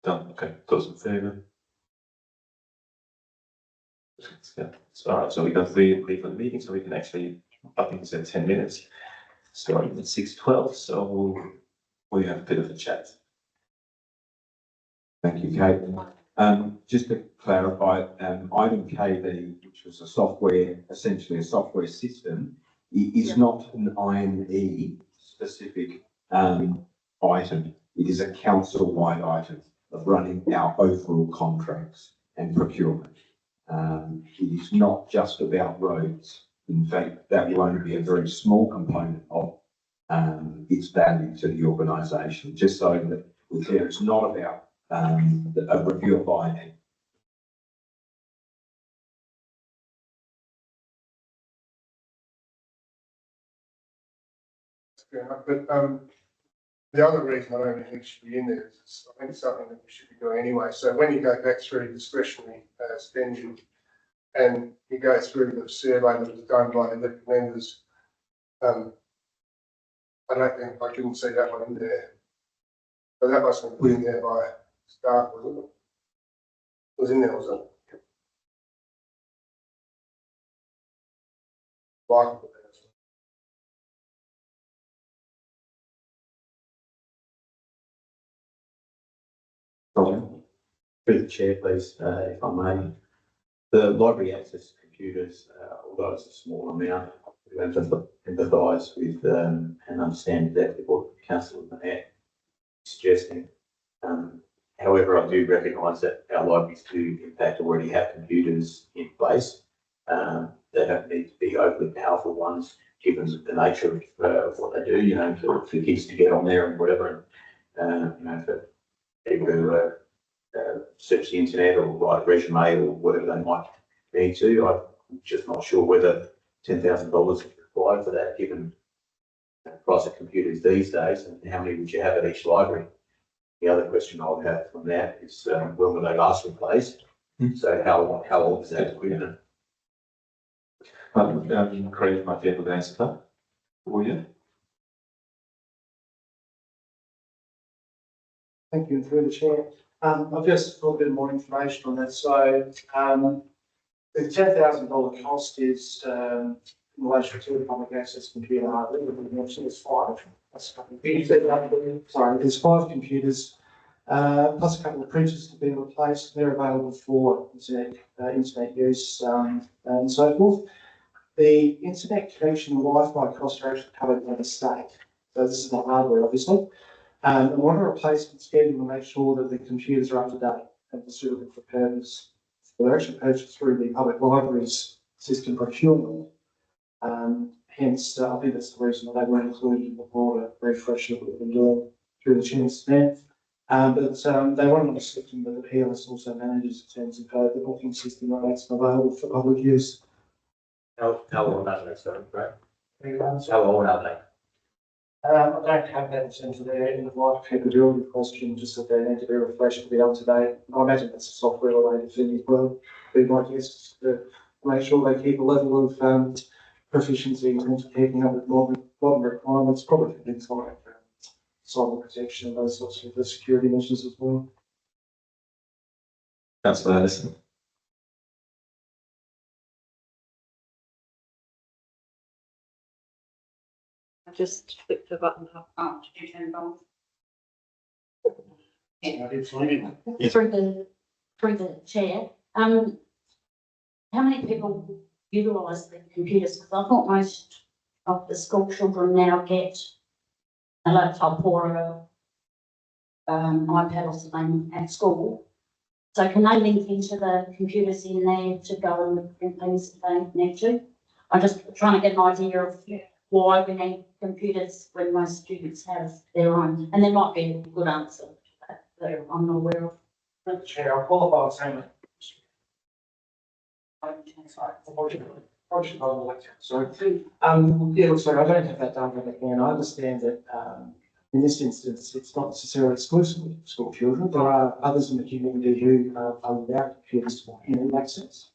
Done, okay, those in favour? Yeah, so, all right, so we got 3 leave of the meeting, so we can actually, I think it's at 10 minutes, starting at 6:12, so we have a bit of a chat. Thank you, Kate. Just to clarify, item KB, which was a software, essentially a software system, is not an IME specific item. It is a council-wide item of running our overall contracts and procurement. It is not just about roads. In fact, that will only be a very small component of its value to the organisation, just so that we're clear, it's not about a review of IME. Fair enough, but the other reason I don't think it should be in there is I think it's something that we should be doing anyway. So when you go back through discretionary spending and you go through the survey that was done by the elected members, I don't think I couldn't see that one in there. So that must have been put in there by staff, wasn't it? It was in there, wasn't it? Like, Through the chair, please, if I may. The library access computers, although it's a small amount, we have to empathise with and understand exactly what Councillor Manette is suggesting. However, I do recognise that our libraries do in fact already have computers in place. They don't need to be overly powerful ones, given the nature of what they do, you know, for kids to get on there and whatever, and, you know, for people to search the internet or write a resume or whatever they might need to. I'm just not sure whether $10,000 is required for that, given the price of computers these days, and how many would you have at each library? The other question I would have from that is when were they last replaced? So how old is that equipment? Craig might be able to answer that for you. thank you, through the chair. I've just got a bit more information on that. So, the $10,000 cost is, in relation to the public access computer hardware, we mentioned there's five. Sorry, there's 5 computers, plus a couple of printers to be replaced. They're available for internet use, and so forth. The internet connection and Wi-Fi costs are actually covered by the state. So this is the hardware, obviously. And what a replacement schedule to make sure that the computers are up to date and suitable for purpose. So they're actually purchased through the public library's system procurement. Hence, I think that's the reason that they weren't included in the broader refresh that we've been doing through the chair's net. But they wanted a system that the PLS also manages in terms of the booking system that makes them available for public use. How old are they, sorry, Brad? How old are they? I don't have that in terms of their end-of-life capability question, just that they need to be refreshed to be up to date. I imagine that's a software related thing as well. Be my guess to make sure they keep a level of proficiency in terms of keeping up with modern requirements, probably for things like cyber protection and those sorts of the security measures as well. Councillor Ellison. I just clicked the button up. Oh, did you turn it on? Through the chair, how many people utilise the computers? Because I thought most of the school children now get a laptop or a iPad or something at school. So can they link into the computers in there to go and print things if they need to? I'm just trying to get an idea of why we need computers when most students have their own. And there might be a good answer to that that I'm not aware of. Thank you, Chair. I'll qualify with saying that. Sorry. Yeah, look, sorry, I don't have that done right again. I understand that, in this instance, it's not necessarily exclusively for school children. There are others in the community who are without computers for internet access.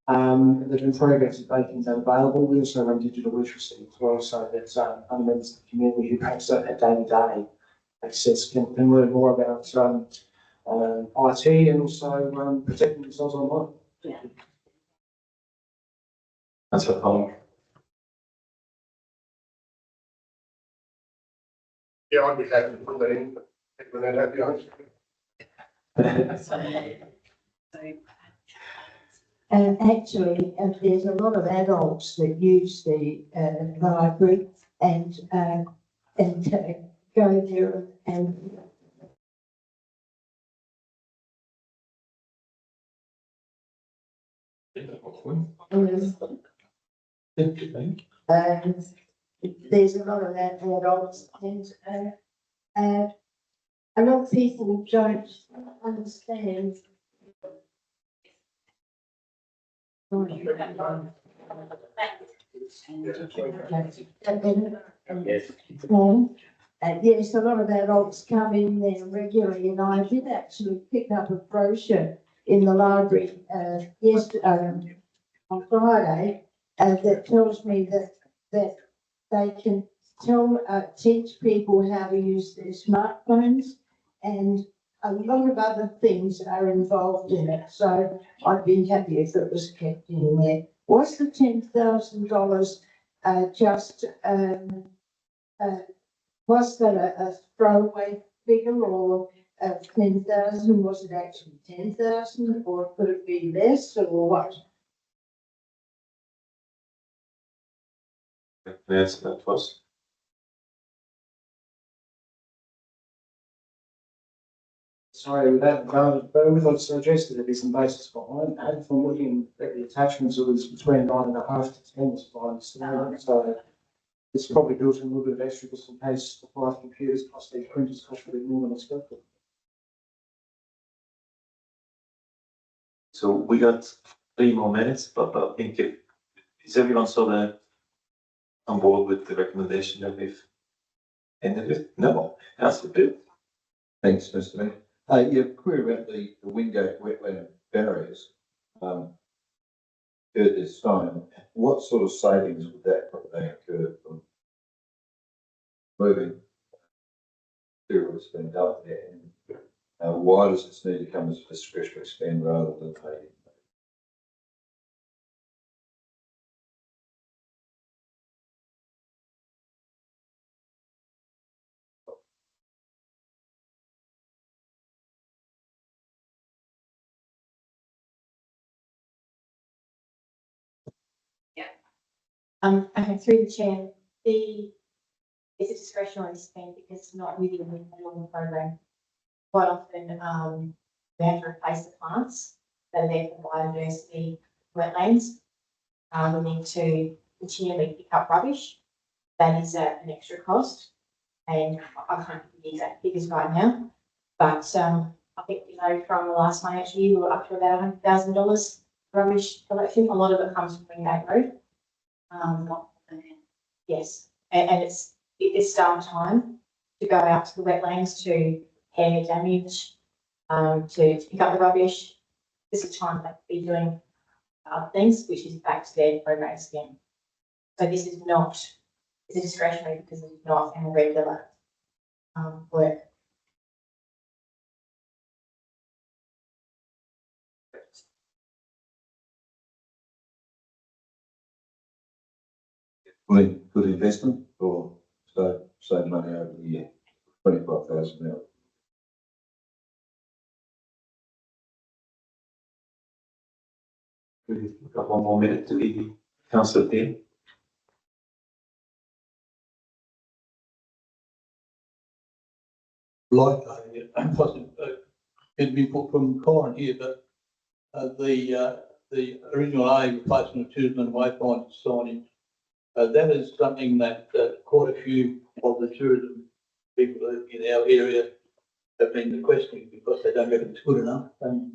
There's been programs that making that available. We also run digital literacy as well, so that other members of the community who perhaps don't have day-to-day access can learn more about IT and also protecting themselves online. Yeah. That's what Paul. Yeah, I'd be happy to put that in, when that happens. Actually, there's a lot of adults that use the library and go there and there's a lot of adults and a lot of people don't understand. Yes, a lot of adults come in there regularly, and I did actually pick up a brochure in the library yesterday on Friday that tells me that they can teach people how to use their smartphones, and a lot of other things are involved in it. So I'd be happy if it was kept in there. Was the $10,000 just was that a throwaway figure, or 10,000? Was it actually 10,000, or could it be less, or what? Yes, that was. Sorry, without but we've suggested it isn't basis behind that. From looking at the attachments, it was between 9.5 to 10, as I understand it. So it's probably built in a little bit of extra just in case the 5 computers plus these printers cost a bit more than expected. So we got 3 more minutes, but I think is everyone still on board with the recommendation that we've ended with? No, that's the bit. Thanks, Mr. Mayor. Your query about the Wingate wetland barriers, heard this time, what sort of savings would that incur from moving materials being dumped there Why does this need to come as a discretionary spend rather than a? Okay, through the chair, it's a discretionary spend because it's not really a long program. Quite often, we have to replace the plants that are there for biodiversity wetlands. We need to continually pick up rubbish. That is an extra cost. And I can't give you the exact figures right now, but, I think, from the last financial year, we were up to about $100,000 rubbish collection. A lot of it comes from Greengate Road. Yes, and it's staff time to go out to the wetlands to repair damage, to pick up the rubbish. This is time they could be doing other things, which is back to their programs again. So this is not, it's a discretionary because it's not a regular work. Good investment or save money over the year? 25,000 now. We've got one more minute to leave. Councillor Dean. Like, possibly, it'd be put from Corin here, but, the original A replacement of tourism wayfind signage, that is something that, quite a few of the tourism people in our area have been requesting because they don't reckon it's good enough, and,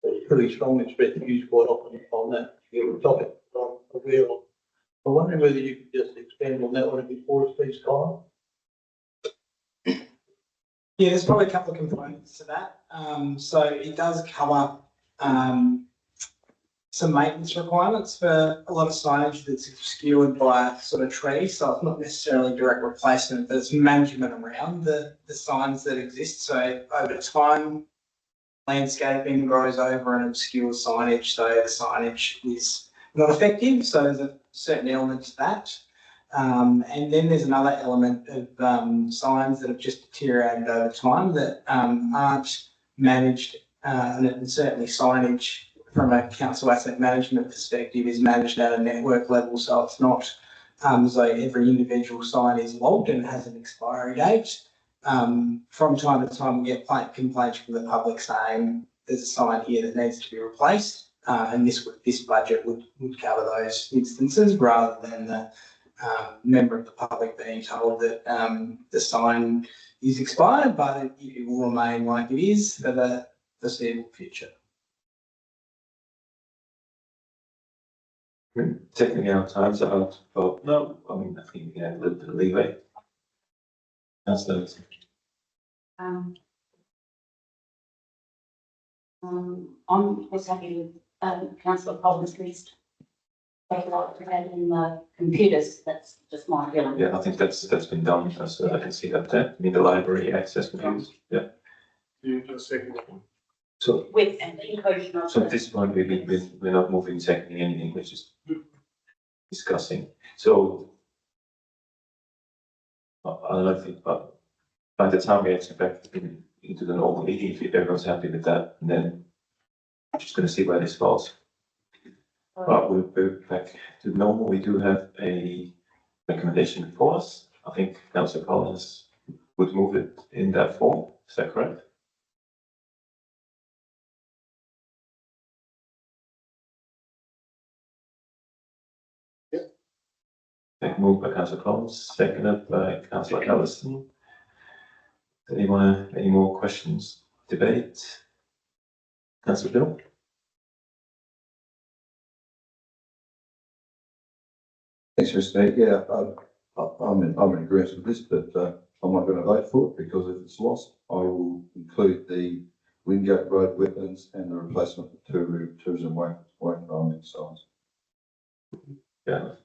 it's pretty strong expressed views quite often on that topic. I'm aware of. I'm wondering whether you could just expand on that one a bit for us, please, Colin? Yeah, there's probably a couple of components to that. So it does cover some maintenance requirements for a lot of signage that's obscured by sort of trees. So it's not necessarily direct replacement, but it's management around the signs that exist. So over time, landscaping grows over and obscures signage, so the signage is not effective. So there's a certain element to that. And then there's another element of signs that have just deteriorated over time that aren't managed, and certainly signage from a council asset management perspective is managed at a network level. So it's not as though every individual sign is logged and has an expiry date. From time to time, we get complaints from the public saying there's a sign here that needs to be replaced, and this budget would cover those instances rather than the member of the public being told that the sign is expired, but it will remain like it is for the foreseeable future. Taking our times out, but no, I mean, I think we have a little bit of leeway. Councillor. I'm just happy with councillor Collins' list. Take a lot of that in the computers, that's just my feeling. Yeah, I think that's been done, so I can see that there. I mean, the library access computers, yeah. You just second. So, With the inclusion of. so at this point, we're not moving, seconding anything, we're just discussing. So, I don't think, but by the time we actually back into the normal meeting, if everyone's happy with that, then I'm just going to see where this falls. But we'll go back to normal. We do have a recommendation for us. I think Councillor Collins would move it in that form. Is that correct? Moved by Councillor Collins, seconded by Councillor Ellison. Any more questions? Debate? Councillor Bill? Thanks, Mr. Mayor. Yeah, I'm in agreement with this, but I'm not going to vote for it because if it's lost, I will include the Wingate Road wetlands and the replacement of tourism wayfinding signs. Yeah.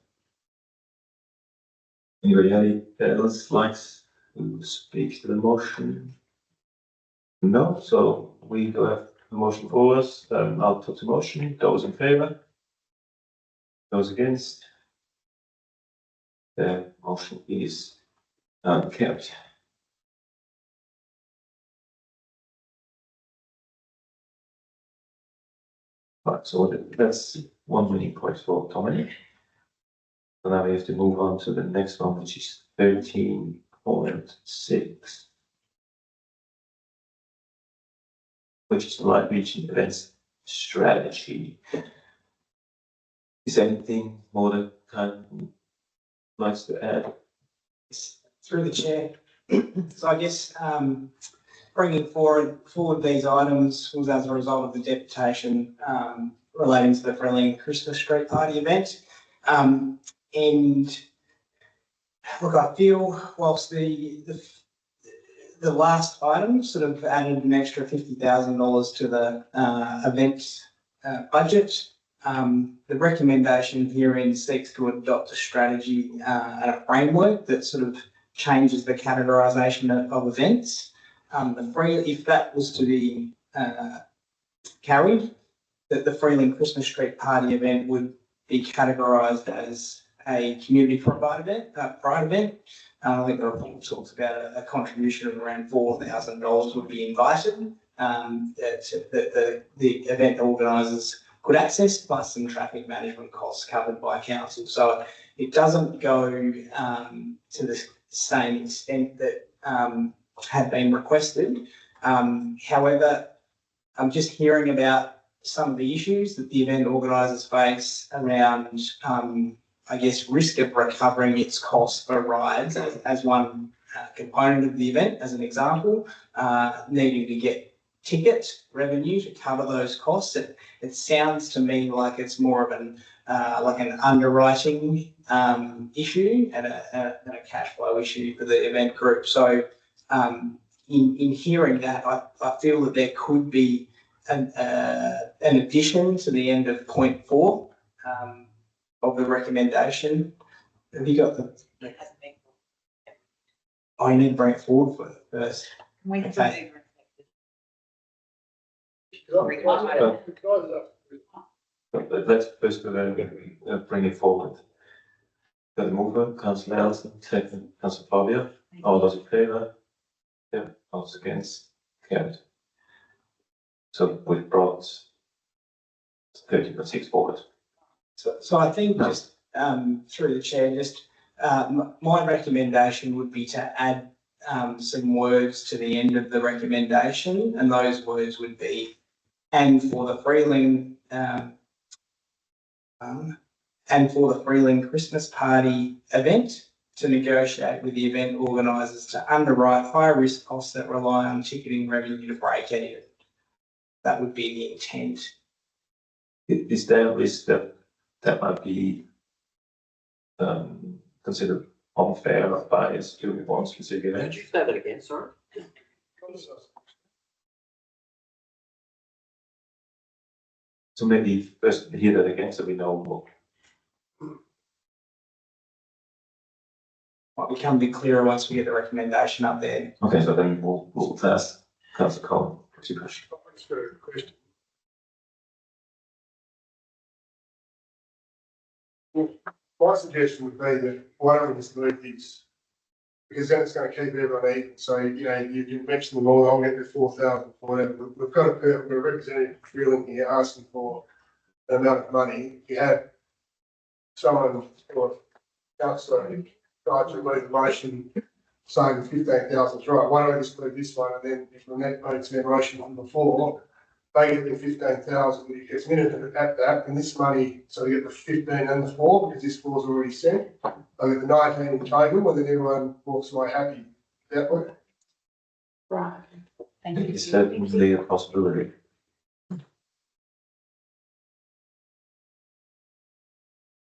Anybody else likes to speak to the motion? No, so we do have a motion for us. I'll put the motion. Those in favour? Those against? The motion is carried. Right, so that's 1 million for Dominic. So now we have to move on to the next one, which is 13.6. Which is the Light Region Events Strategy. Is there anything more that likes to add? Through the chair. So I guess bringing forward these items was as a result of the deputation relating to the Freeling Christmas Street Party event. And look, I feel whilst the last item sort of added an extra $50,000 to the event budget, the recommendation herein seeks to adopt a strategy and a framework that sort of changes the categorisation of events. If that was to be carried, that the Freeling Christmas Street Party event would be categorised as a community pride event. I think the report talks about a contribution of around $4,000 would be invited that the event organisers could access, plus some traffic management costs covered by council. So it doesn't go to the same extent that had been requested. However, I'm just hearing about some of the issues that the event organisers face around, I guess, risk of recovering its costs for rides as one component of the event, as an example, needing to get ticket revenue to cover those costs. It sounds to me like it's more of an underwriting issue and a cash flow issue for the event group. So in hearing that, I feel that there could be an addition to the end of point 4 of the recommendation. Have you got the? I need to bring it forward first. We can Okay. But let's first bring it forward. The mover, Councillor Nelson, second, Councillor Fabio. All those in favour? Yeah, all those against? Carried. So we've brought 13.6 forward. So I think just through the chair, just my recommendation would be to add some words to the end of the recommendation, and those words would be, and for the Freeling Christmas Party event, to negotiate with the event organisers to underwrite high risk costs that rely on ticketing revenue to break even. That would be the intent. Is there a risk that might be considered unfair or biased to one specific event? Could you say that again, sorry? So maybe first hear that again so we know more. Might become a bit clearer once we get the recommendation up there. Okay, so then we'll ask Councillor Cole. What's your question? My suggestion would be that why don't we just move these? Because then it's going to keep everyone even. So, you know, you mentioned them all, I'll get the 4,000 for whatever. We've got a representative feeling here asking for the amount of money. If you had someone or councillor tried to move the motion saying 15,000 is right, why don't we just move this one? And then if the net moves their motion from before, they get the 15,000, it gets minted at that, and this money, so they get the 15 and the 4, because this 4's already sent. They get the 19 in total, and then everyone walks away happy. That way. Right. Thank you. It's certainly a possibility.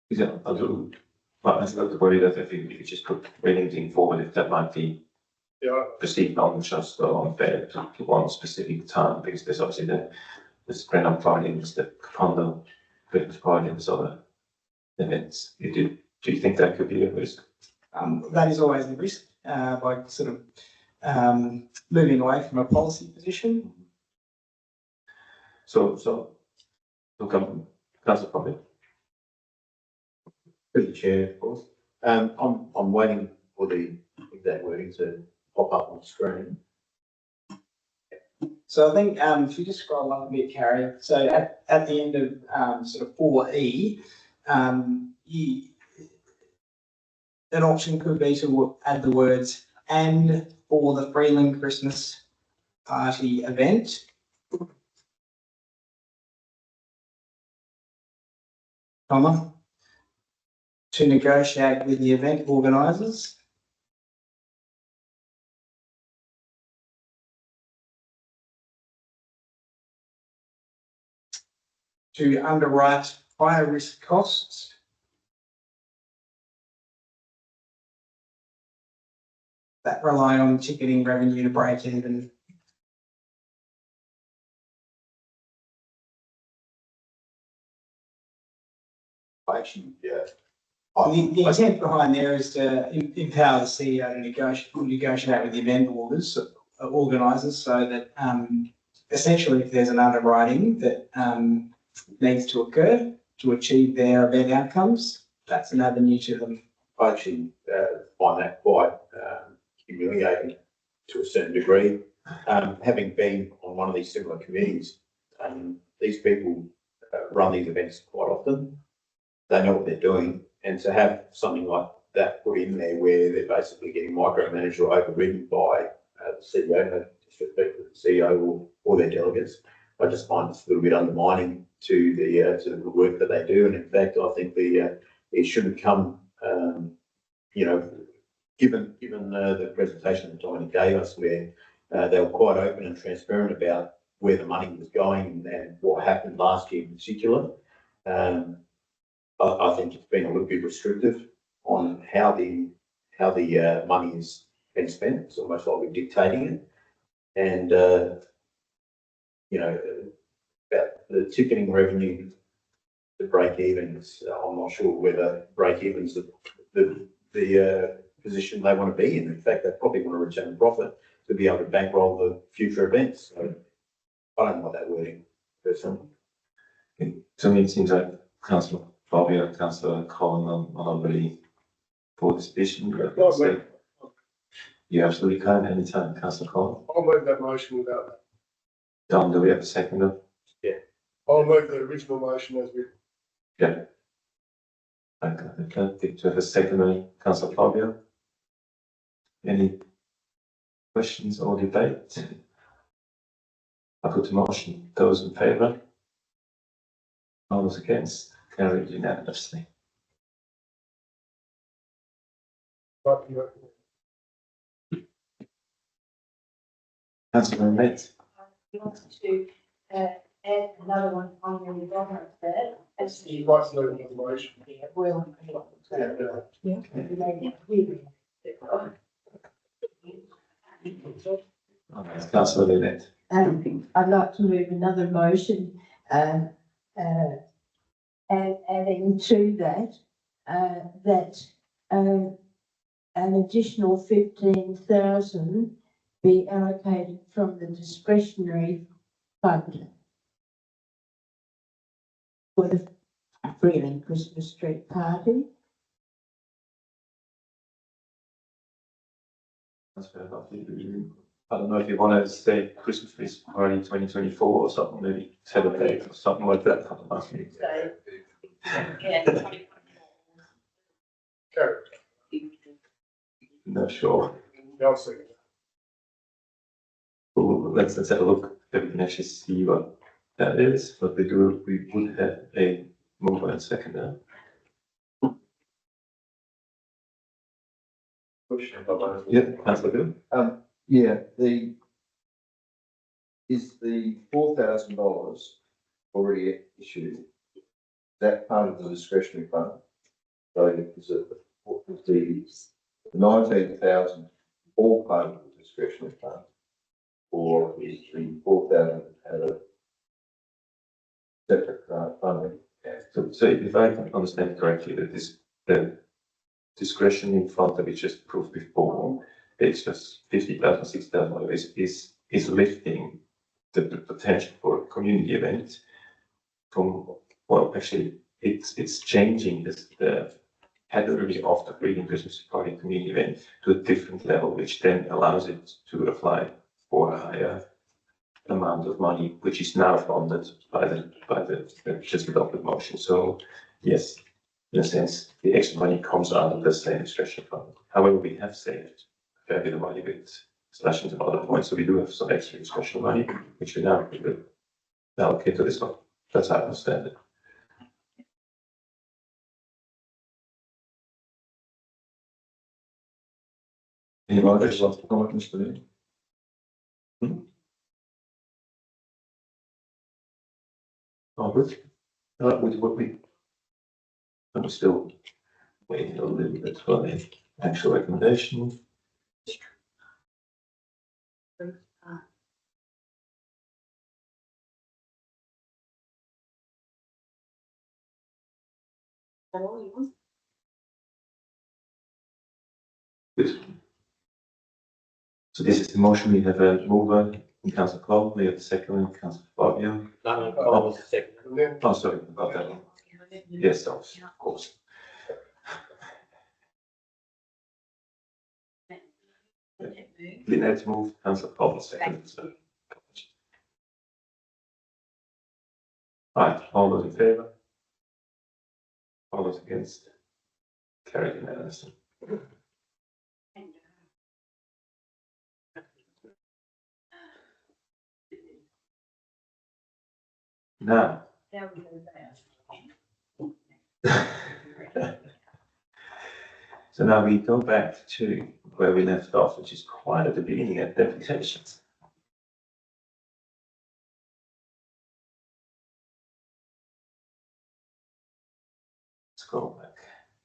Yeah, I do. But I don't worry that if you just put anything forward, if that might be perceived unjust or unfair to one specific time, because there's obviously the Grand Up Friday, there's the Condo Christmas Party, and there's other events. Do you think that could be a risk? That is always the risk by sort of moving away from a policy position. So come, councillor Poppy. Through the chair, of course. I'm waiting for the exact wording to pop up on the screen. So I think if you just scroll up a bit, Carrie, so at the end of sort of 4E, an option could be to add the words "and for the Freeling Christmas party event." Comma, to negotiate with the event organisers. To underwrite higher risk costs. That rely on ticketing revenue to break even. Actually, yeah. The intent behind there is to empower the CEO to negotiate with the event organisers so that essentially if there's an underwriting that needs to occur to achieve their event outcomes, that's an avenue to them. I actually find that quite humiliating to a certain degree. Having been on one of these similar committees, these people run these events quite often. They know what they're doing, and to have something like that put in there where they're basically getting micromanaged or overridden by the CEO, no disrespect to the CEO or their delegates, I just find it's a little bit undermining to the work that they do. And in fact, I think it shouldn't come, given the presentation that Dominic gave us, where they were quite open and transparent about where the money was going and what happened last year in particular. I think it's been a little bit restrictive on how the money is being spent. It's almost like we're dictating it. And about the ticketing revenue, the break evens, I'm not sure whether break evens the position they want to be in. In fact, they probably want to return profit to be able to bankroll the future events. So I don't like that wording personally. To me, it seems like Councillor Fabio and Councillor Colin are not really for this issue. So you absolutely can anytime, Councillor Colin. I'll move that motion without that. Don, do we have a second? I'll move the original motion as we. Yeah. Okay, to have a second, Councillor Fabio. Any questions or debate? I put the motion. Those in favour? All those against? Carried unanimously. Councillor Mate. You want to add another one on your government there? As You'd like to move the motion. well. Councillor Lynette. I'd like to move another motion, and adding to that, that an additional 15,000 be allocated from the discretionary fund for the Freeling Christmas Street Party. I don't know if you want to say Christmas tree party 2024 or something, maybe celebrate or something like that. Not sure. I'll second. Well, let's have a look. Then we can actually see what that is. But we would have a mover and seconder. Yeah, Councillor Bill. Yeah, is the $4,000 already issued? That part of the discretionary fund? So is it the 19,000 all part of the discretionary fund? Or is the 4,000 at a separate funding? So if I can understand correctly, that the discretionary fund that we just approved before it's just 50,000, 60,000, whatever, is lifting the potential for a community event from, well, actually, it's changing the category of the Freedom Christmas Party community event to a different level, which then allows it to apply for a higher amount of money, which is now funded by the just adopted motion. So yes, in a sense, the extra money comes out of the same discretion fund. However, we have saved a fair bit of money with slashing some other points, so we do have some extra discretion money, which we now will allocate to this one. That's how I understand it. Anybody else want to comment, Mr. Lee? Oh, good. I'm still waiting a little bit for the actual recommendation. Good. So this is the motion. We have a mover in Councillor Clark, we have a second in Councillor Fabio. was the second. And then, Oh, sorry about that one. Yes, of course. Lynette moved, Councillor Clark second. So. Right, all those in favour? All those against? Carried unanimously. Now. So now we go back to where we left off, which is quite at the beginning at deputations. Let's go back.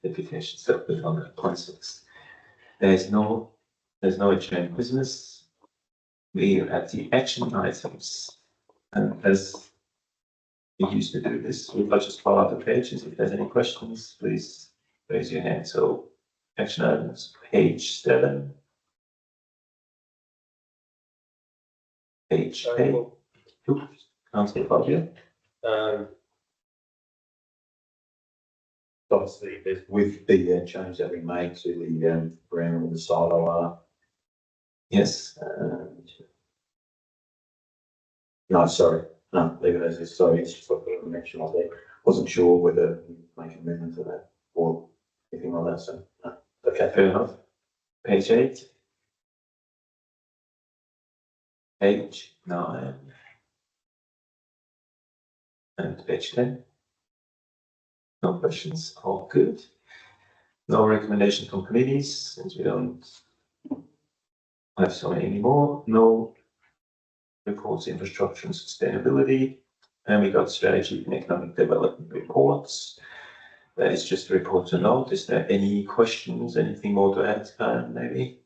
Deputations, so put on 0.6. There's no adjourned business. We are at the action items. And as we used to do this, we'll just follow up the pages. If there's any questions, please raise your hand. So action items, page 7. Page 8. Councillor Fabio. Obviously, with the change that we made to the agreement with the silo, Yes. no, sorry, no, leave it as is. Sorry, it's just what I mentioned on there. Wasn't sure whether we make an amendment to that or anything like that. So, no. Okay, Fair enough. Page 8. Page 9. And page 10. No questions, all good. No recommendation from committees, since we don't have so many anymore. No reports, infrastructure and sustainability. And we got strategy and economic development reports. That is just a report to note. Is there any questions, anything more to add, Karen, maybe?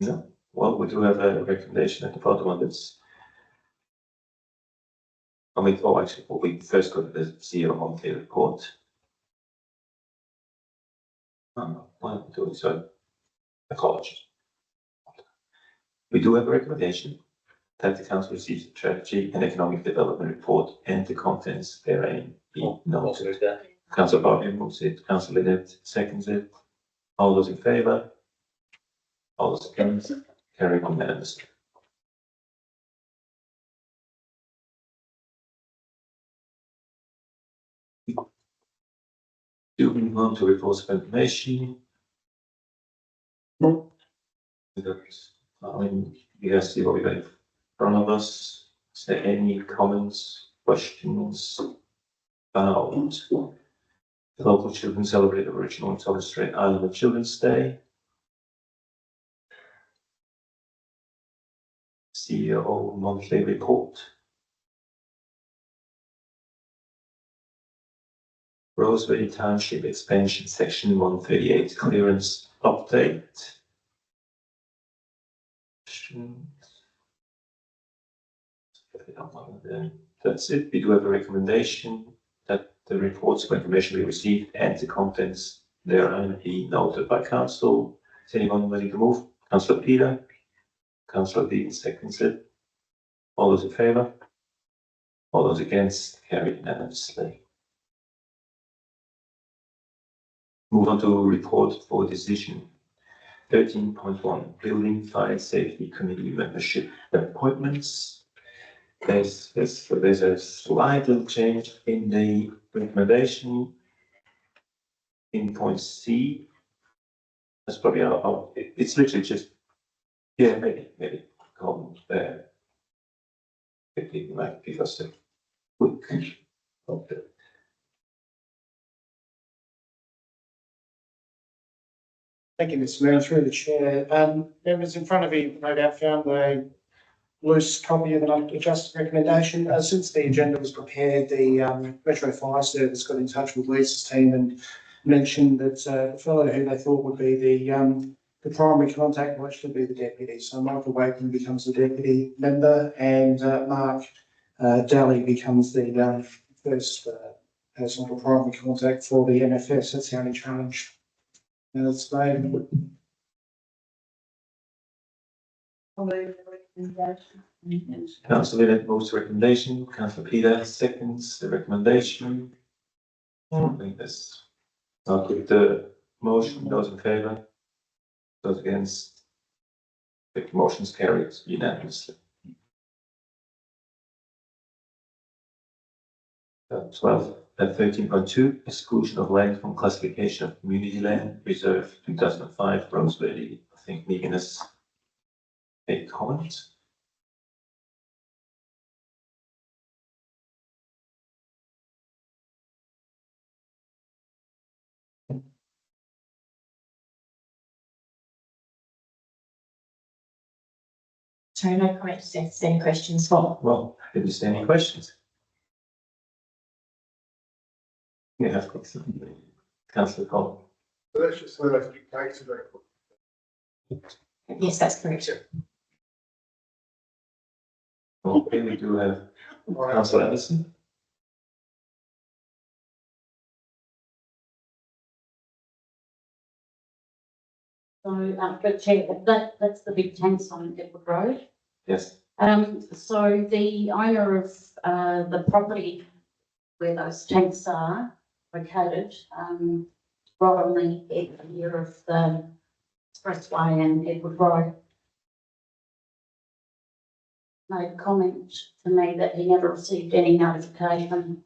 No? Well, we do have a recommendation at the bottom on this. Actually, we first got the CEO monthly report. Why am I doing so? Apologies. We do have a recommendation that the council receives the strategy and economic development report and the contents therein be noted. Councillor Barbier moves it, Councillor Liddett seconds it. All those in favour? All those against? Carried unanimously. Do we move on to reports of information? You guys see what we got in front of us. Is there any comments, questions about the local children celebrate Aboriginal and Torres Strait Islander Children's Day? CEO monthly report. Rosebery Township Expansion Section 138 clearance update. That's it. We do have a recommendation that the reports of information we received and the contents therein noted by council. Is anyone willing to move? Councillor Peter? Councillor Dean seconds it. All those in favour? All those against? Carried unanimously. Move on to report for decision. 13.1 Building Fire Safety Committee membership appointments. There's a slight little change in the recommendation in point C. That's probably it's literally just, yeah, maybe column there. It might give us a quick. Okay. Thank you, Mr. Mayor, through the chair. Members in front of you no doubt found a loose copy of an adjusted recommendation. Since the agenda was prepared, the Metro Fire Service got in touch with Lisa's team and mentioned that the fellow who they thought would be the primary contact will actually be the deputy. So Michael Wakeman becomes the deputy member and Mark Daly becomes the first person or primary contact for the MFS. That's the only change. That's made. Councillor Bennett moves the recommendation. Councillor Peter seconds the recommendation. I think that's. I'll put the motion. Those in favour? Those against? The motion's carried unanimously. 13.2 exclusion of land from classification of community land reserve 2005 Rosebery. I think Megan has a comment. Sorry, no comments, just any questions for? Well, if there's any questions. You have Councillor Collins. So that's just where they take to that. Yes, that's correct. Okay, we do have Councillor Anderson. So, but Chair, that's the big tanks on Edward Road. Yes. So the owner of, the property where those tanks are located, right on the area of the expressway and Edward Road, made a comment to me that he never received any notification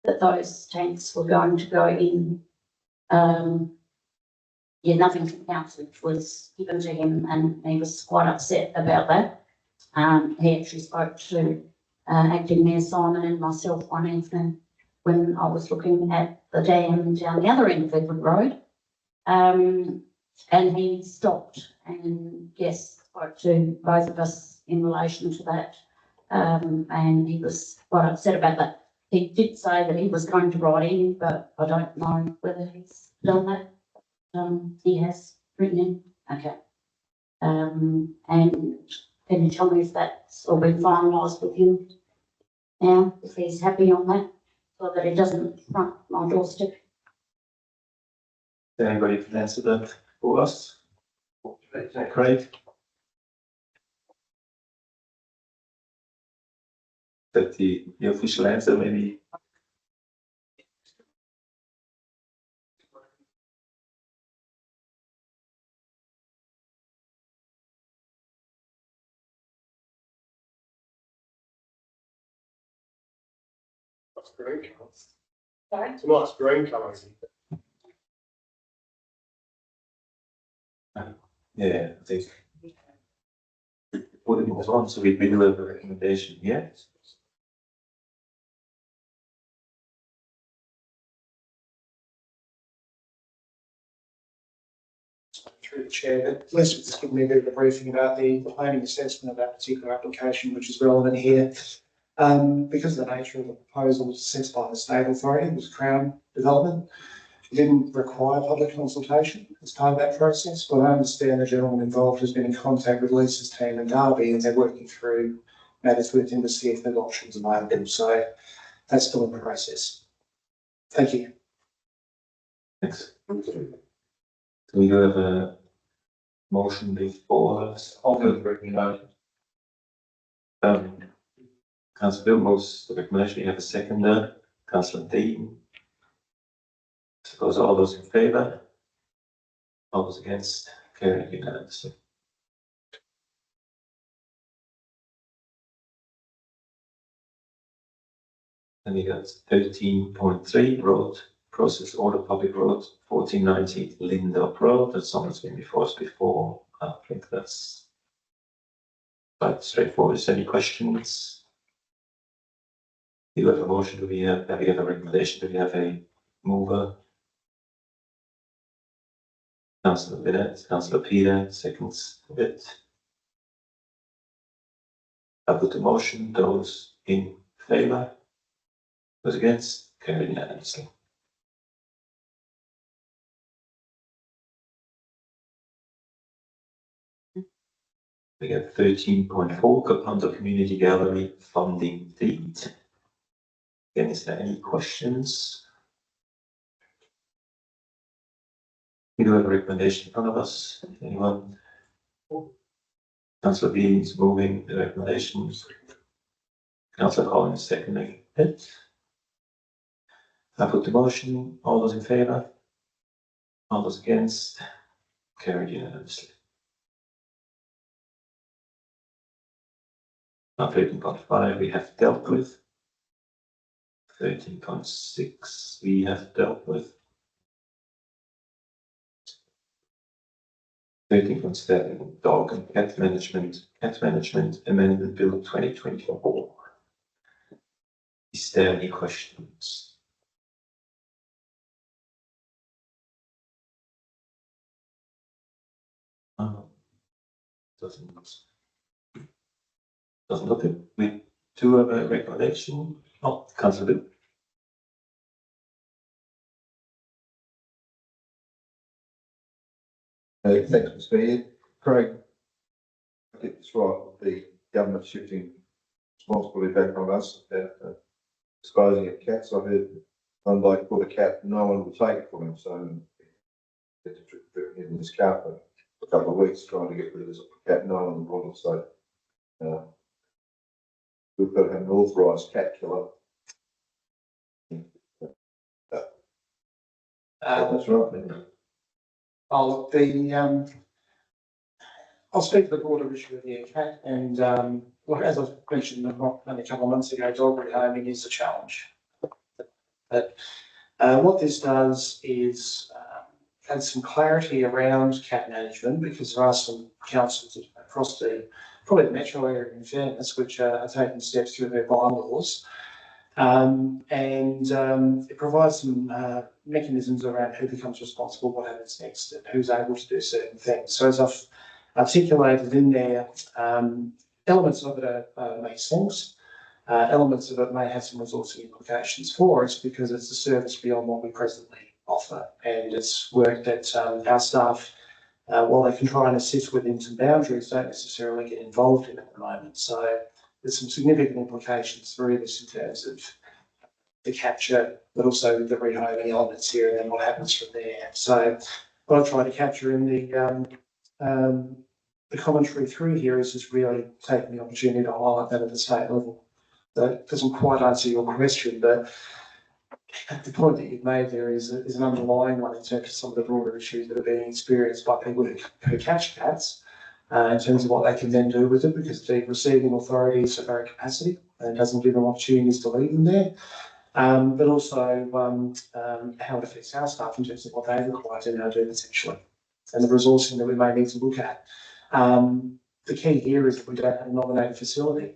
that those tanks were going to go in. Yeah, nothing from council was given to him and he was quite upset about that. He actually spoke to Acting Mayor Simon and myself one evening when I was looking at the dam down the other end of Edward Road. And he stopped and yes, spoke to both of us in relation to that. And he was quite upset about that. He did say that he was going to write in, but I don't know whether he's done that. He has written in, okay. And can you tell me if that's all been finalised with him now, if he's happy on that, so that it doesn't front my doorstep? Anybody can answer that for us? Craig? That the official answer maybe. Green colour. Sorry? It's a nice green colour. Yeah, I think. Put it on, so we do have a recommendation, yeah? Through the chair, Lisa just given me a bit of a briefing about the planning assessment of that particular application, which is relevant here. Because of the nature of the proposal assessed by the state authority, it was Crown Development. It didn't require public consultation as part of that process, but I understand the gentleman involved has been in contact with Lisa's team in Derby and they're working through matters with him to see if there's options available. So that's still in process. Thank you. Thanks. Do we have a motion before us? Councillor Bill moves the recommendation. We have a seconder. Councillor Dean. Suppose all those in favour? All those against? Carried unanimously. And we got 13.3 road process order public road 1490 Lindop Road. That's something that's been before us before. I think that's quite straightforward. Is there any questions? Do you have a motion? Do we have a recommendation? Do we have a mover? Councillor Bennett, Councillor Peter, seconds it. I put the motion. Those in favour? Those against? Carried unanimously. We get 13.4 Kapunda Community Gallery funding deed. Again, is there any questions? We do have a recommendation in front of us. Anyone? Councillor Bean is moving the recommendations. Councillor Collins seconding it. I put the motion. All those in favour? All those against? Carried unanimously. Now 13.5 we have dealt with. 13.6 we have dealt with. 13.7 dog and cat management amendment bill 2024. Is there any questions? Doesn't look it. We do have a recommendation. Oh, Councillor Bill. Thanks, Mr. Mayor. Craig, I think it's right, the government shifting responsibility back on us about disposing of cats. I heard one bloke put a cat, no one would take it from him, so he had to drip in his car for a couple of weeks trying to get rid of this cat, no one would want it, so we've got to have an authorised cat killer. That's right. I'll speak to the broader issue of the cat and, look, as I've mentioned only a couple of months ago, dog rehoming is a challenge. But what this does is add some clarity around cat management, because there are some councils across probably the metro area in fairness, which are taking steps through their bylaws. It provides some mechanisms around who becomes responsible, what happens next, and who's able to do certain things. So as I've articulated in there, elements of it make sense. Elements of it may have some resourcing implications for us because it's a service beyond what we presently offer. And it's work that our staff, while they can try and assist within some boundaries, don't necessarily get involved in at the moment. So there's some significant implications through this in terms of the capture, but also with the rehoming elements here and then what happens from there. So what I've tried to capture in the commentary through here is just really taking the opportunity to highlight that at the state level. That doesn't quite answer your question, but the point that you've made there is an underlying one in terms of some of the broader issues that are being experienced by people who catch cats. In terms of what they can then do with it, because the receiving authorities are very capacity and doesn't give them opportunities to leave them there. But also how it affects our staff in terms of what they require to now do potentially, and the resourcing that we may need to look at. The key here is that we don't have a nominated facility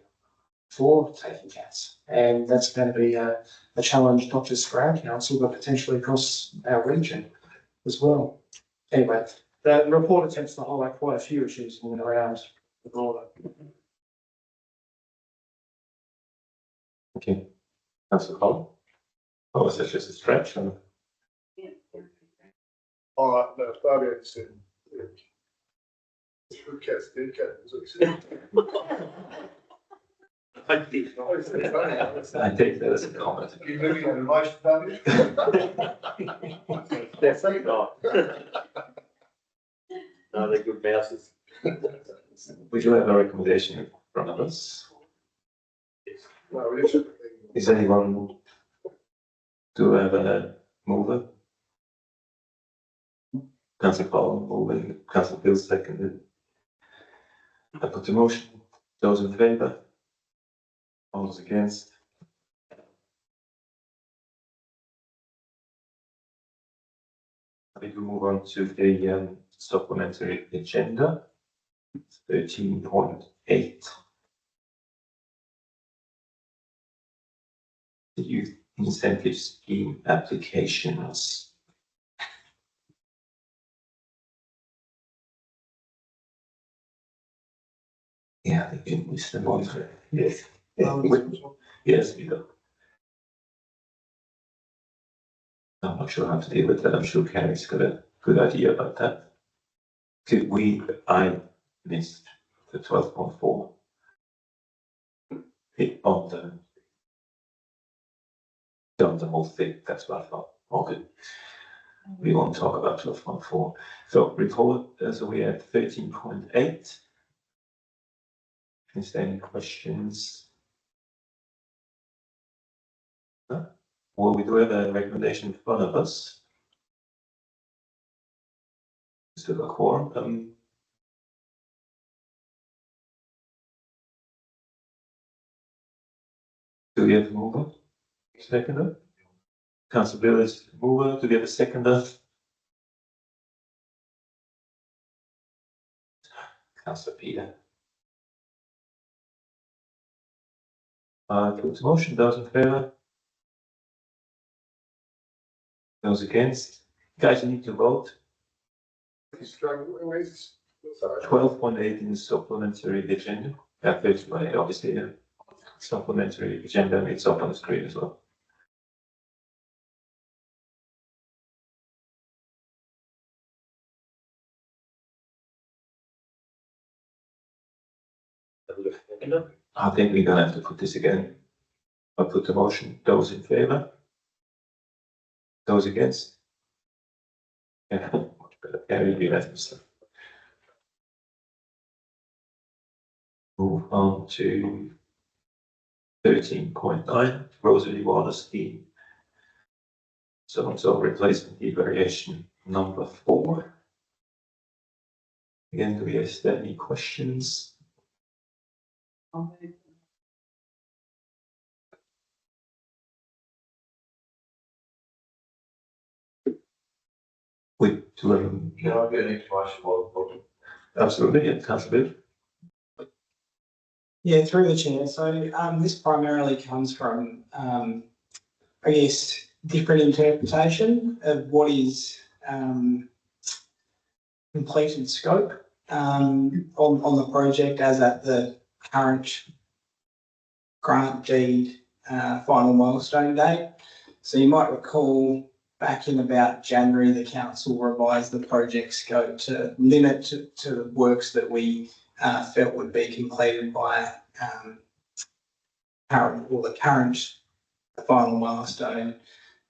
for taking cats, and that's going to be a challenge not just for our council, but potentially across our region as well. Anyway, the report attempts to highlight quite a few issues in and around the border. Okay. Councillor Collins. Oh, was that just a stretch? All right, no, Fabio said, good cats, dead cat, is what he said. I take that as a comment. You living on emotion, Fabio? Definitely not. No, they're good mouses. We do have a recommendation in front of us. No, it is. Is anyone do have a mover? Councillor Paul moving, Councillor Bill seconded. I put the motion. Those in favour? All those against? We will move on to the supplementary agenda. 13.8. The youth incentive scheme applications. Yeah, I think we missed the one. Yes. Yes, we do. I'm not sure how to deal with that. I'm sure Carrie's got a good idea about that. I missed the 12.4. On the whole thing, that's what I thought. Okay. We won't talk about 12.4. So report, so we had 13.8. Is there any questions? No? Well, we do have a recommendation in front of us. Still a quorum. Do we have a mover? Seconder? Councillor Bill is the mover. Do we have a seconder? Councillor Peter. Put the motion. Those in favour? Those against? Guys, you need to vote. Where's, sorry. 12.8 in the supplementary agenda. Yeah, 13.8, obviously, yeah. Supplementary agenda, it's up on the screen as well. I think we're gonna have to put this again. I'll put the motion. Those in favour? Those against? Yeah, much better. Carry unanimously. Move on to 13.9, Rosalie Water Scheme. So replacement variation number 4. Again, do we have any questions? We do have them. Can I get an explanation while the Absolutely, yeah, Councillor Bill. Yeah, through the chair. So this primarily comes from, I guess, different interpretation of what is completed scope on the project as at the current grant deed final milestone date. So you might recall back in about January, the council revised the project scope to limit to the works that we felt would be completed by the current final milestone.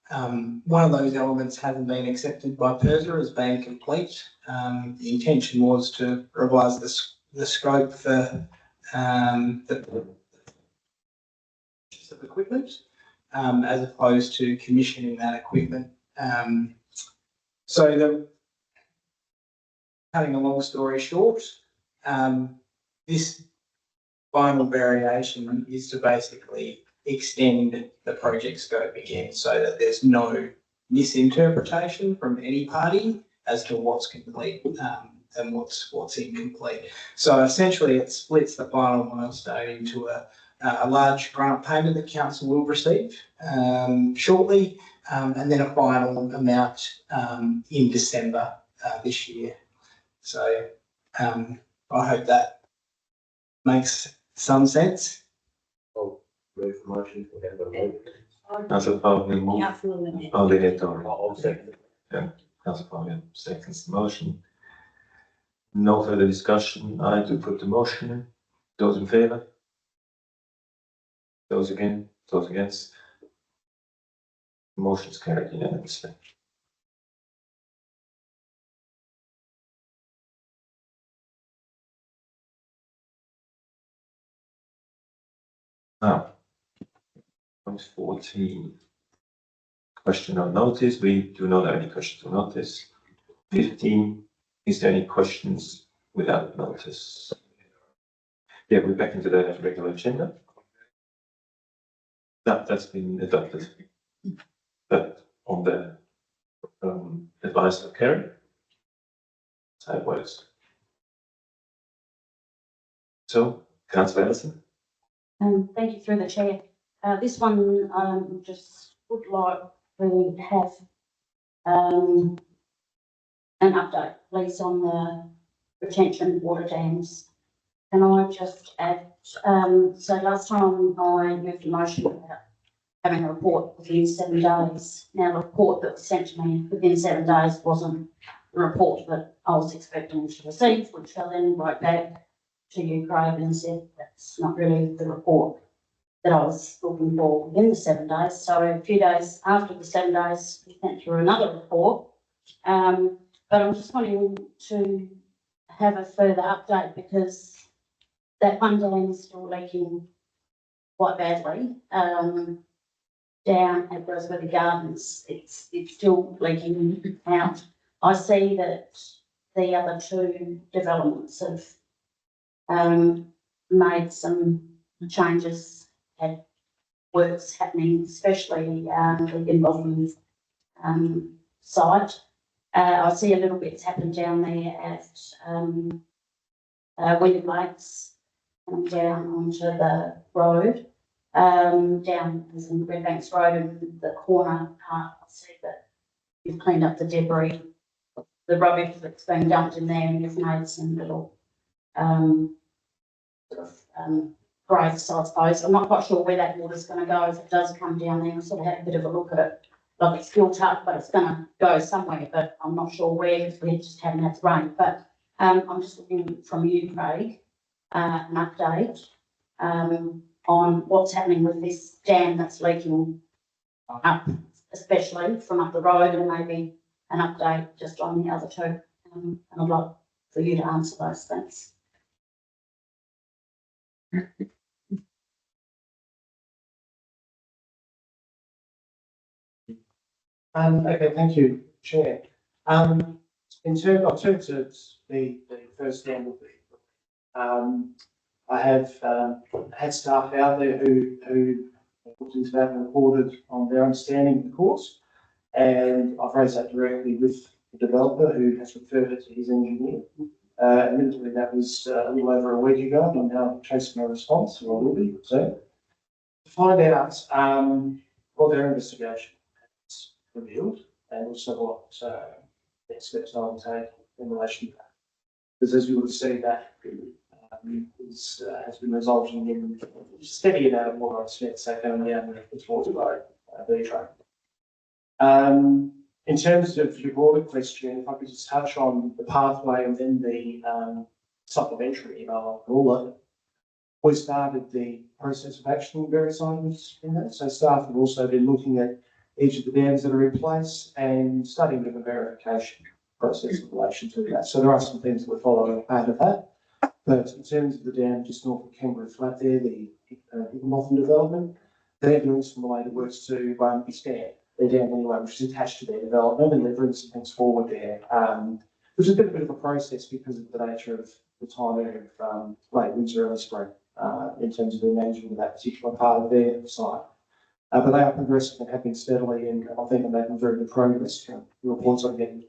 One of those elements hasn't been accepted by PIRSA as being complete. The intention was to revise the scope for the of equipment as opposed to commissioning that equipment. So cutting a long story short, this final variation is to basically extend the project scope again so that there's no misinterpretation from any party as to what's complete and what's incomplete. So essentially it splits the final milestone into a large grant payment that council will receive shortly, and then a final amount in December this year. So I hope that makes some sense. Move the motion to have a vote. Councillor Paul will move. Councillor Oh, they get on. I'll second. Councillor Paul seconds the motion. No further discussion. I do put the motion. Those in favour? Those against? Motion's carried unanimously. Now, point 14. Question on notice. We do not have any questions on notice. 15. Is there any questions without notice? Yeah, we're back into the regular agenda. That's been adopted. But on the advice of Kerry. That's how it works. So, Councillor Ellison. Thank you through the chair. This one, just would like to have, an update, please, on the retention water dams. Can I just add, so last time I moved a motion about having a report within 7 days. Now, the report that was sent to me within 7 days wasn't the report that I was expecting to receive, which I then wrote back to you, Craig, and said that's not really the report that I was looking for within the 7 days. So a few days after the 7 days, we sent through another report. But I'm just wanting to have a further update because that one dam is still leaking quite badly. Down at Roseworthy Gardens, it's still leaking out. I see that the other two developments have made some changes, had works happening, especially the involvement site. I see a little bit's happened down there at Wyndham Lakes, down onto the road, down as in Redbanks Road and the corner part. I see that you've cleaned up the debris, the rubbish that's been dumped in there, and you've made some little graves, I suppose. I'm not quite sure where that water's going to go if it does come down there. I sort of had a bit of a look at it, like it's built up, but it's going to go somewhere, but I'm not sure where because we just haven't had rain. But I'm just looking from you, Craig, an update on what's happening with this dam that's leaking up, especially from up the road, and maybe an update just on the other two. And I'd like for you to answer those things. Okay, thank you, Chair. In terms of the first dam will be, I have had staff out there who looked into that and reported on their understanding of the course, and I've raised that directly with the developer who has referred it to his engineer. Admittedly, that was a little over a week ago, and I'm now chasing a response, or I will be soon, to find out what their investigation has revealed and also what next steps I will take in relation to that. Because as you would see, that has been resulting in steady amount of water on Smith, so coming down towards the road, track. In terms of your broader question, if I could just touch on the pathway and then the supplementary email, I'll call it. We started the process of action on various items in that. So staff have also been looking at each of the dams that are in place and studying the verification process in relation to that. So there are some things that we're following out of that. But in terms of the dam just north of Kangaroo Flat there, the Higginbotham development, they're doing some related works to Stand. They're down anyway, which is attached to their development, and they're bringing some things forward there, which has been a bit of a process because of the nature of the timing of late winter, early spring, in terms of the management of that particular part of their site. But they are progressing and have been steadily, and I think they're making very good progress. The reports I'm getting.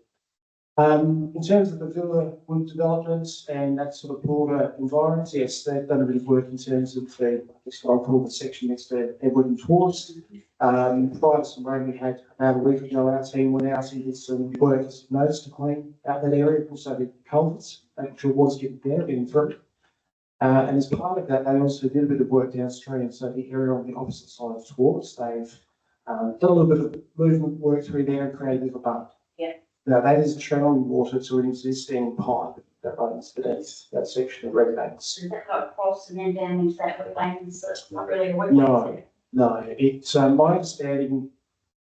In terms of the Villa Wood developments and that sort of broader environment, yes, they've done a bit of work in terms of the, I guess what I call the section next to Edward and Tours. Prior to some rain we had about a week ago, our team went out and did some work, as you've noticed, to clean out that area, also the culverts, making sure water's getting down, getting through. And as part of that, they also did a bit of work downstream, so the area on the opposite side of Tours, they've done a little bit of movement work through there and created a little bump. Yeah. Now, that is channeling water to an existing pipe that runs beneath that section of Redbanks. Does that go across and then down into that lane? So it's not really a work. No, it's my understanding,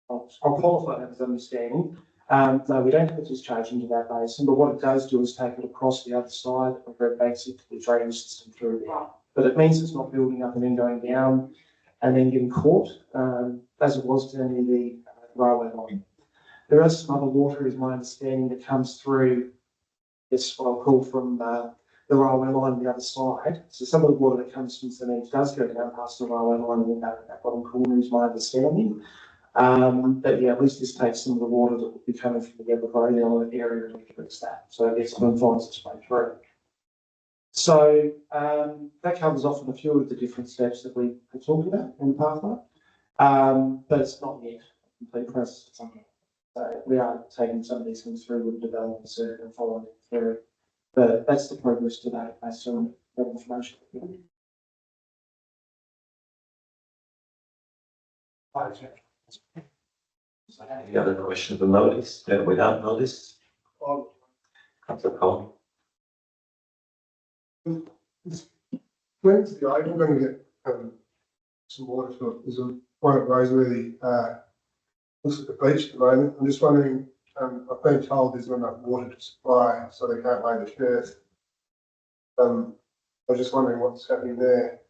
I'll qualify that as understanding. No, we don't have a discharge into that basin, but what it does do is take it across the other side of Redbanks into the drainage system through there. but it means it's not building up and then going down and then getting caught, as it was down near the railway line. There is some other water, is my understanding, that comes through this, what I'll call from the railway line on the other side. So some of the water that comes from cement does go down past the railway line and then out that bottom corner, is my understanding. But yeah, at least this takes some of the water that would be coming from the Evergreen area and fix that. So it's going to find its way through. So that covers off on a few of the different steps that we have talked about in the pathway. But it's not yet a complete process. So we are taking some of these things through with development circuit and following it through. But that's the progress today based on that information. Any other questions on notice, without notice? Councillor Collins? When's the Oval going to get some water to it? There's one at Roseworthy, looks at the beach at the moment. I'm just wondering, I've been told there's not enough water to supply, so they can't lay the turf. I'm just wondering what's happening there.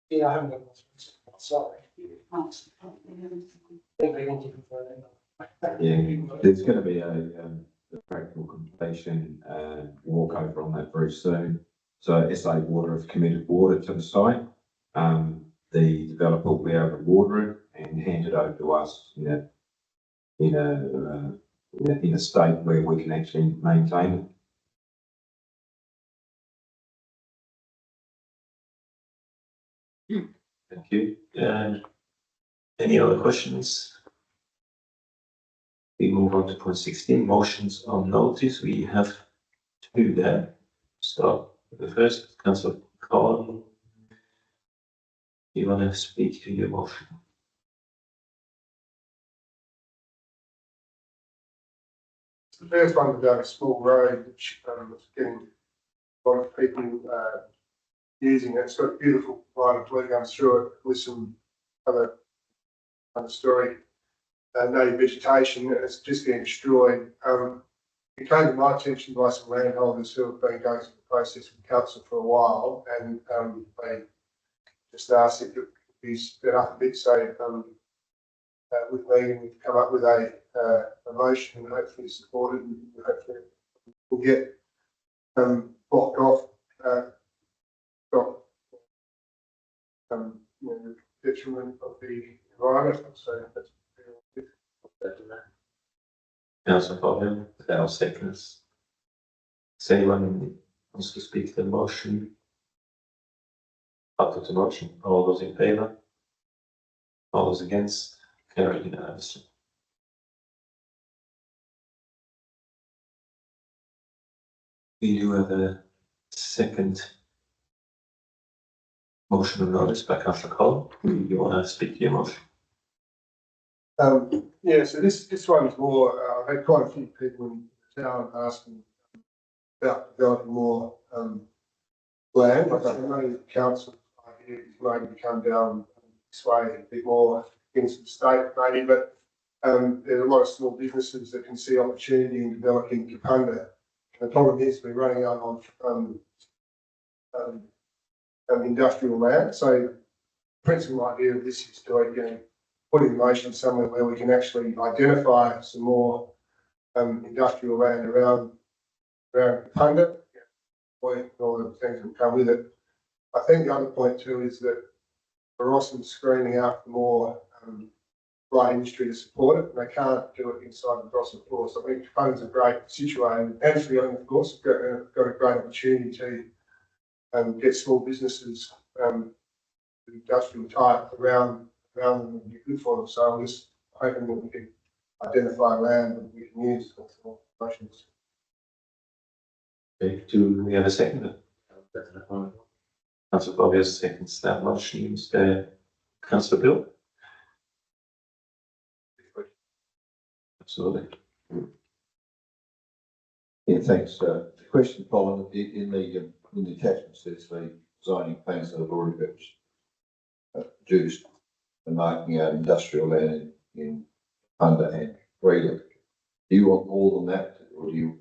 Yeah, I haven't got much. Sorry. Yeah, there's going to be a practical completion walkover on that very soon. So SA Water have committed water to the site. The developer will be able to water it and hand it over to us in a state where we can actually maintain it. Thank you. Any other questions? We move on to point 16, motions on notice. We have two there. So the first, Councillor Collins. You want to speak to your motion? The first one about a small road, which is getting a lot of people using it. It's got a beautiful line of blue going through it with some other story. No vegetation, it's just getting destroyed. It came to my attention by some landholders who have been going through the process with council for a while, and they just asked if it could be sped up a bit, so with me, we've come up with a motion and hopefully supported, and hopefully we'll get blocked off, stop detriment of the environment. So that's Councillor Collins, our seconds. Does anyone wants to speak to the motion? Up to the motion. All those in favour? All those against? Carried unanimously. We do have a second motion of notice by Councillor Collins. You want to speak to your motion? Yeah, so this one is more, I've had quite a few people in the town asking about developing more land. I know the council idea is maybe to come down this way a bit more against the state maybe, but there's a lot of small businesses that can see opportunity in developing Kapunda. The problem is we're running out of industrial land. So the principal idea of this is to again put in motion somewhere where we can actually identify some more industrial land around Kapunda, and all the things that come with it. I think the other point too is that we're also screening out for more light industry to support it, and they can't do it inside the Barossa Port. So I think Kapunda's a great situation, and Freeling, of course, have got a great opportunity to get small businesses industrial type around them would be good for them. So I'm just hoping that we can identify land that we can use for motions. Okay, do we have a second? Councillor Bobby has seconds that motion. Councillor Bill? Absolutely. Yeah, thanks. The question, Colin, in the attachment says the zoning plans that have already been produced and making our industrial land in under and freely. Do you want more than that, or do you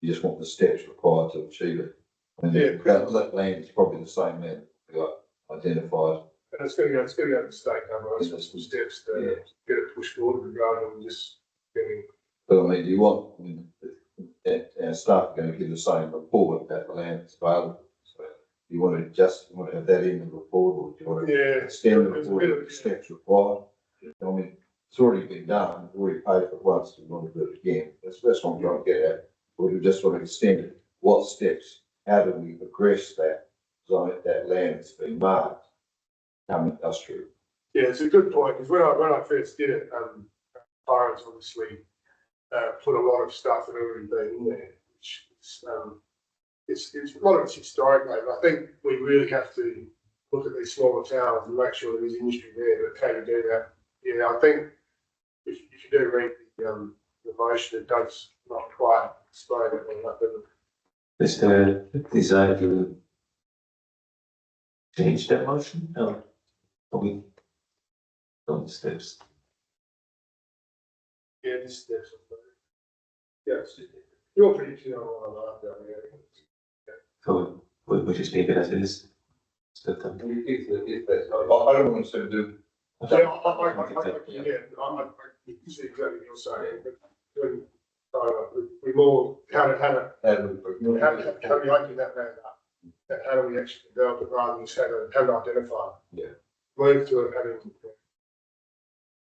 just want the steps required to achieve it? And that land is probably the same land we got identified. And it's gonna go to the state, that's some steps to get it pushed forward rather than just getting. But I mean, do you want, our staff are going to give the same report about the land that's available? So do you want to have that in the report, or do you want to extend the report with the steps required? I mean, it's already been done, we've already paid for it once, we want to do it again. That's what I'm trying to get at. Or do we just want to extend it? What steps? How do we progress that zone, that land that's been marked, become industrial? Yeah, it's a good point, because when I first did it, Byron's obviously put a lot of stuff that had already been in there, which is, it's a lot of it's historic, mate, but I think we really have to look at these smaller towns and make sure there is industry there, but how to do that. Yeah, I think if you do read the motion, it does not quite explain it well enough, does it? Is there a desire to change that motion? No. Are we on the steps? Yeah, this steps. Yes, you're pretty clear on all of that, So we just leave it as it is. So that, If that's, I don't want to do. yeah. Yeah, I see exactly what you're saying, but when, we more, how to open that land up? How do we actually develop it rather than just how to identify? Yeah. Move to it, having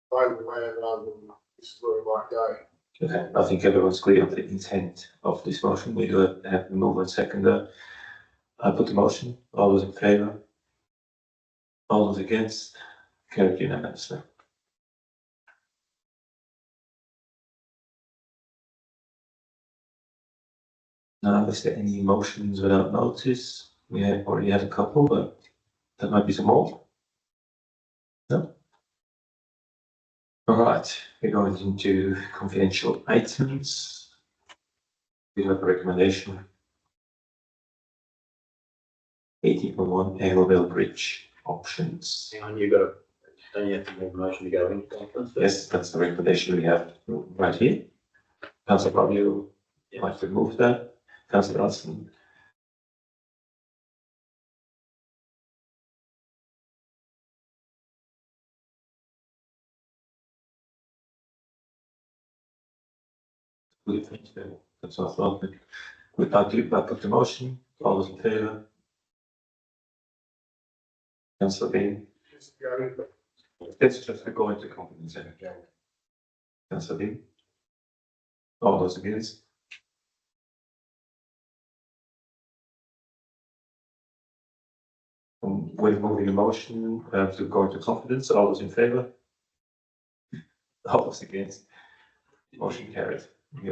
find the land rather than this is where we might go. okay, I think everyone's clear on the intent of this motion. We do have a move and seconder. I put the motion. All those in favour? All those against? Carried unanimously. Now, is there any motions without notice? We have already had a couple, but there might be some more. No? All right, we're going into confidential items. We have a recommendation. 18.1 Angleville Bridge options. Hang on, don't you have to make a motion to go into conference? Yes, that's the recommendation we have right here. Councillor Bob, you like to move that? Councillor Alston? That's what I thought. We'd like to put the motion. All those in favour? Councillor Bean? Just go into it. Let's just go into confidence. Councillor Bean? All those against? We're moving a motion to go into confidence. All those in favour? All those against? Motion carried.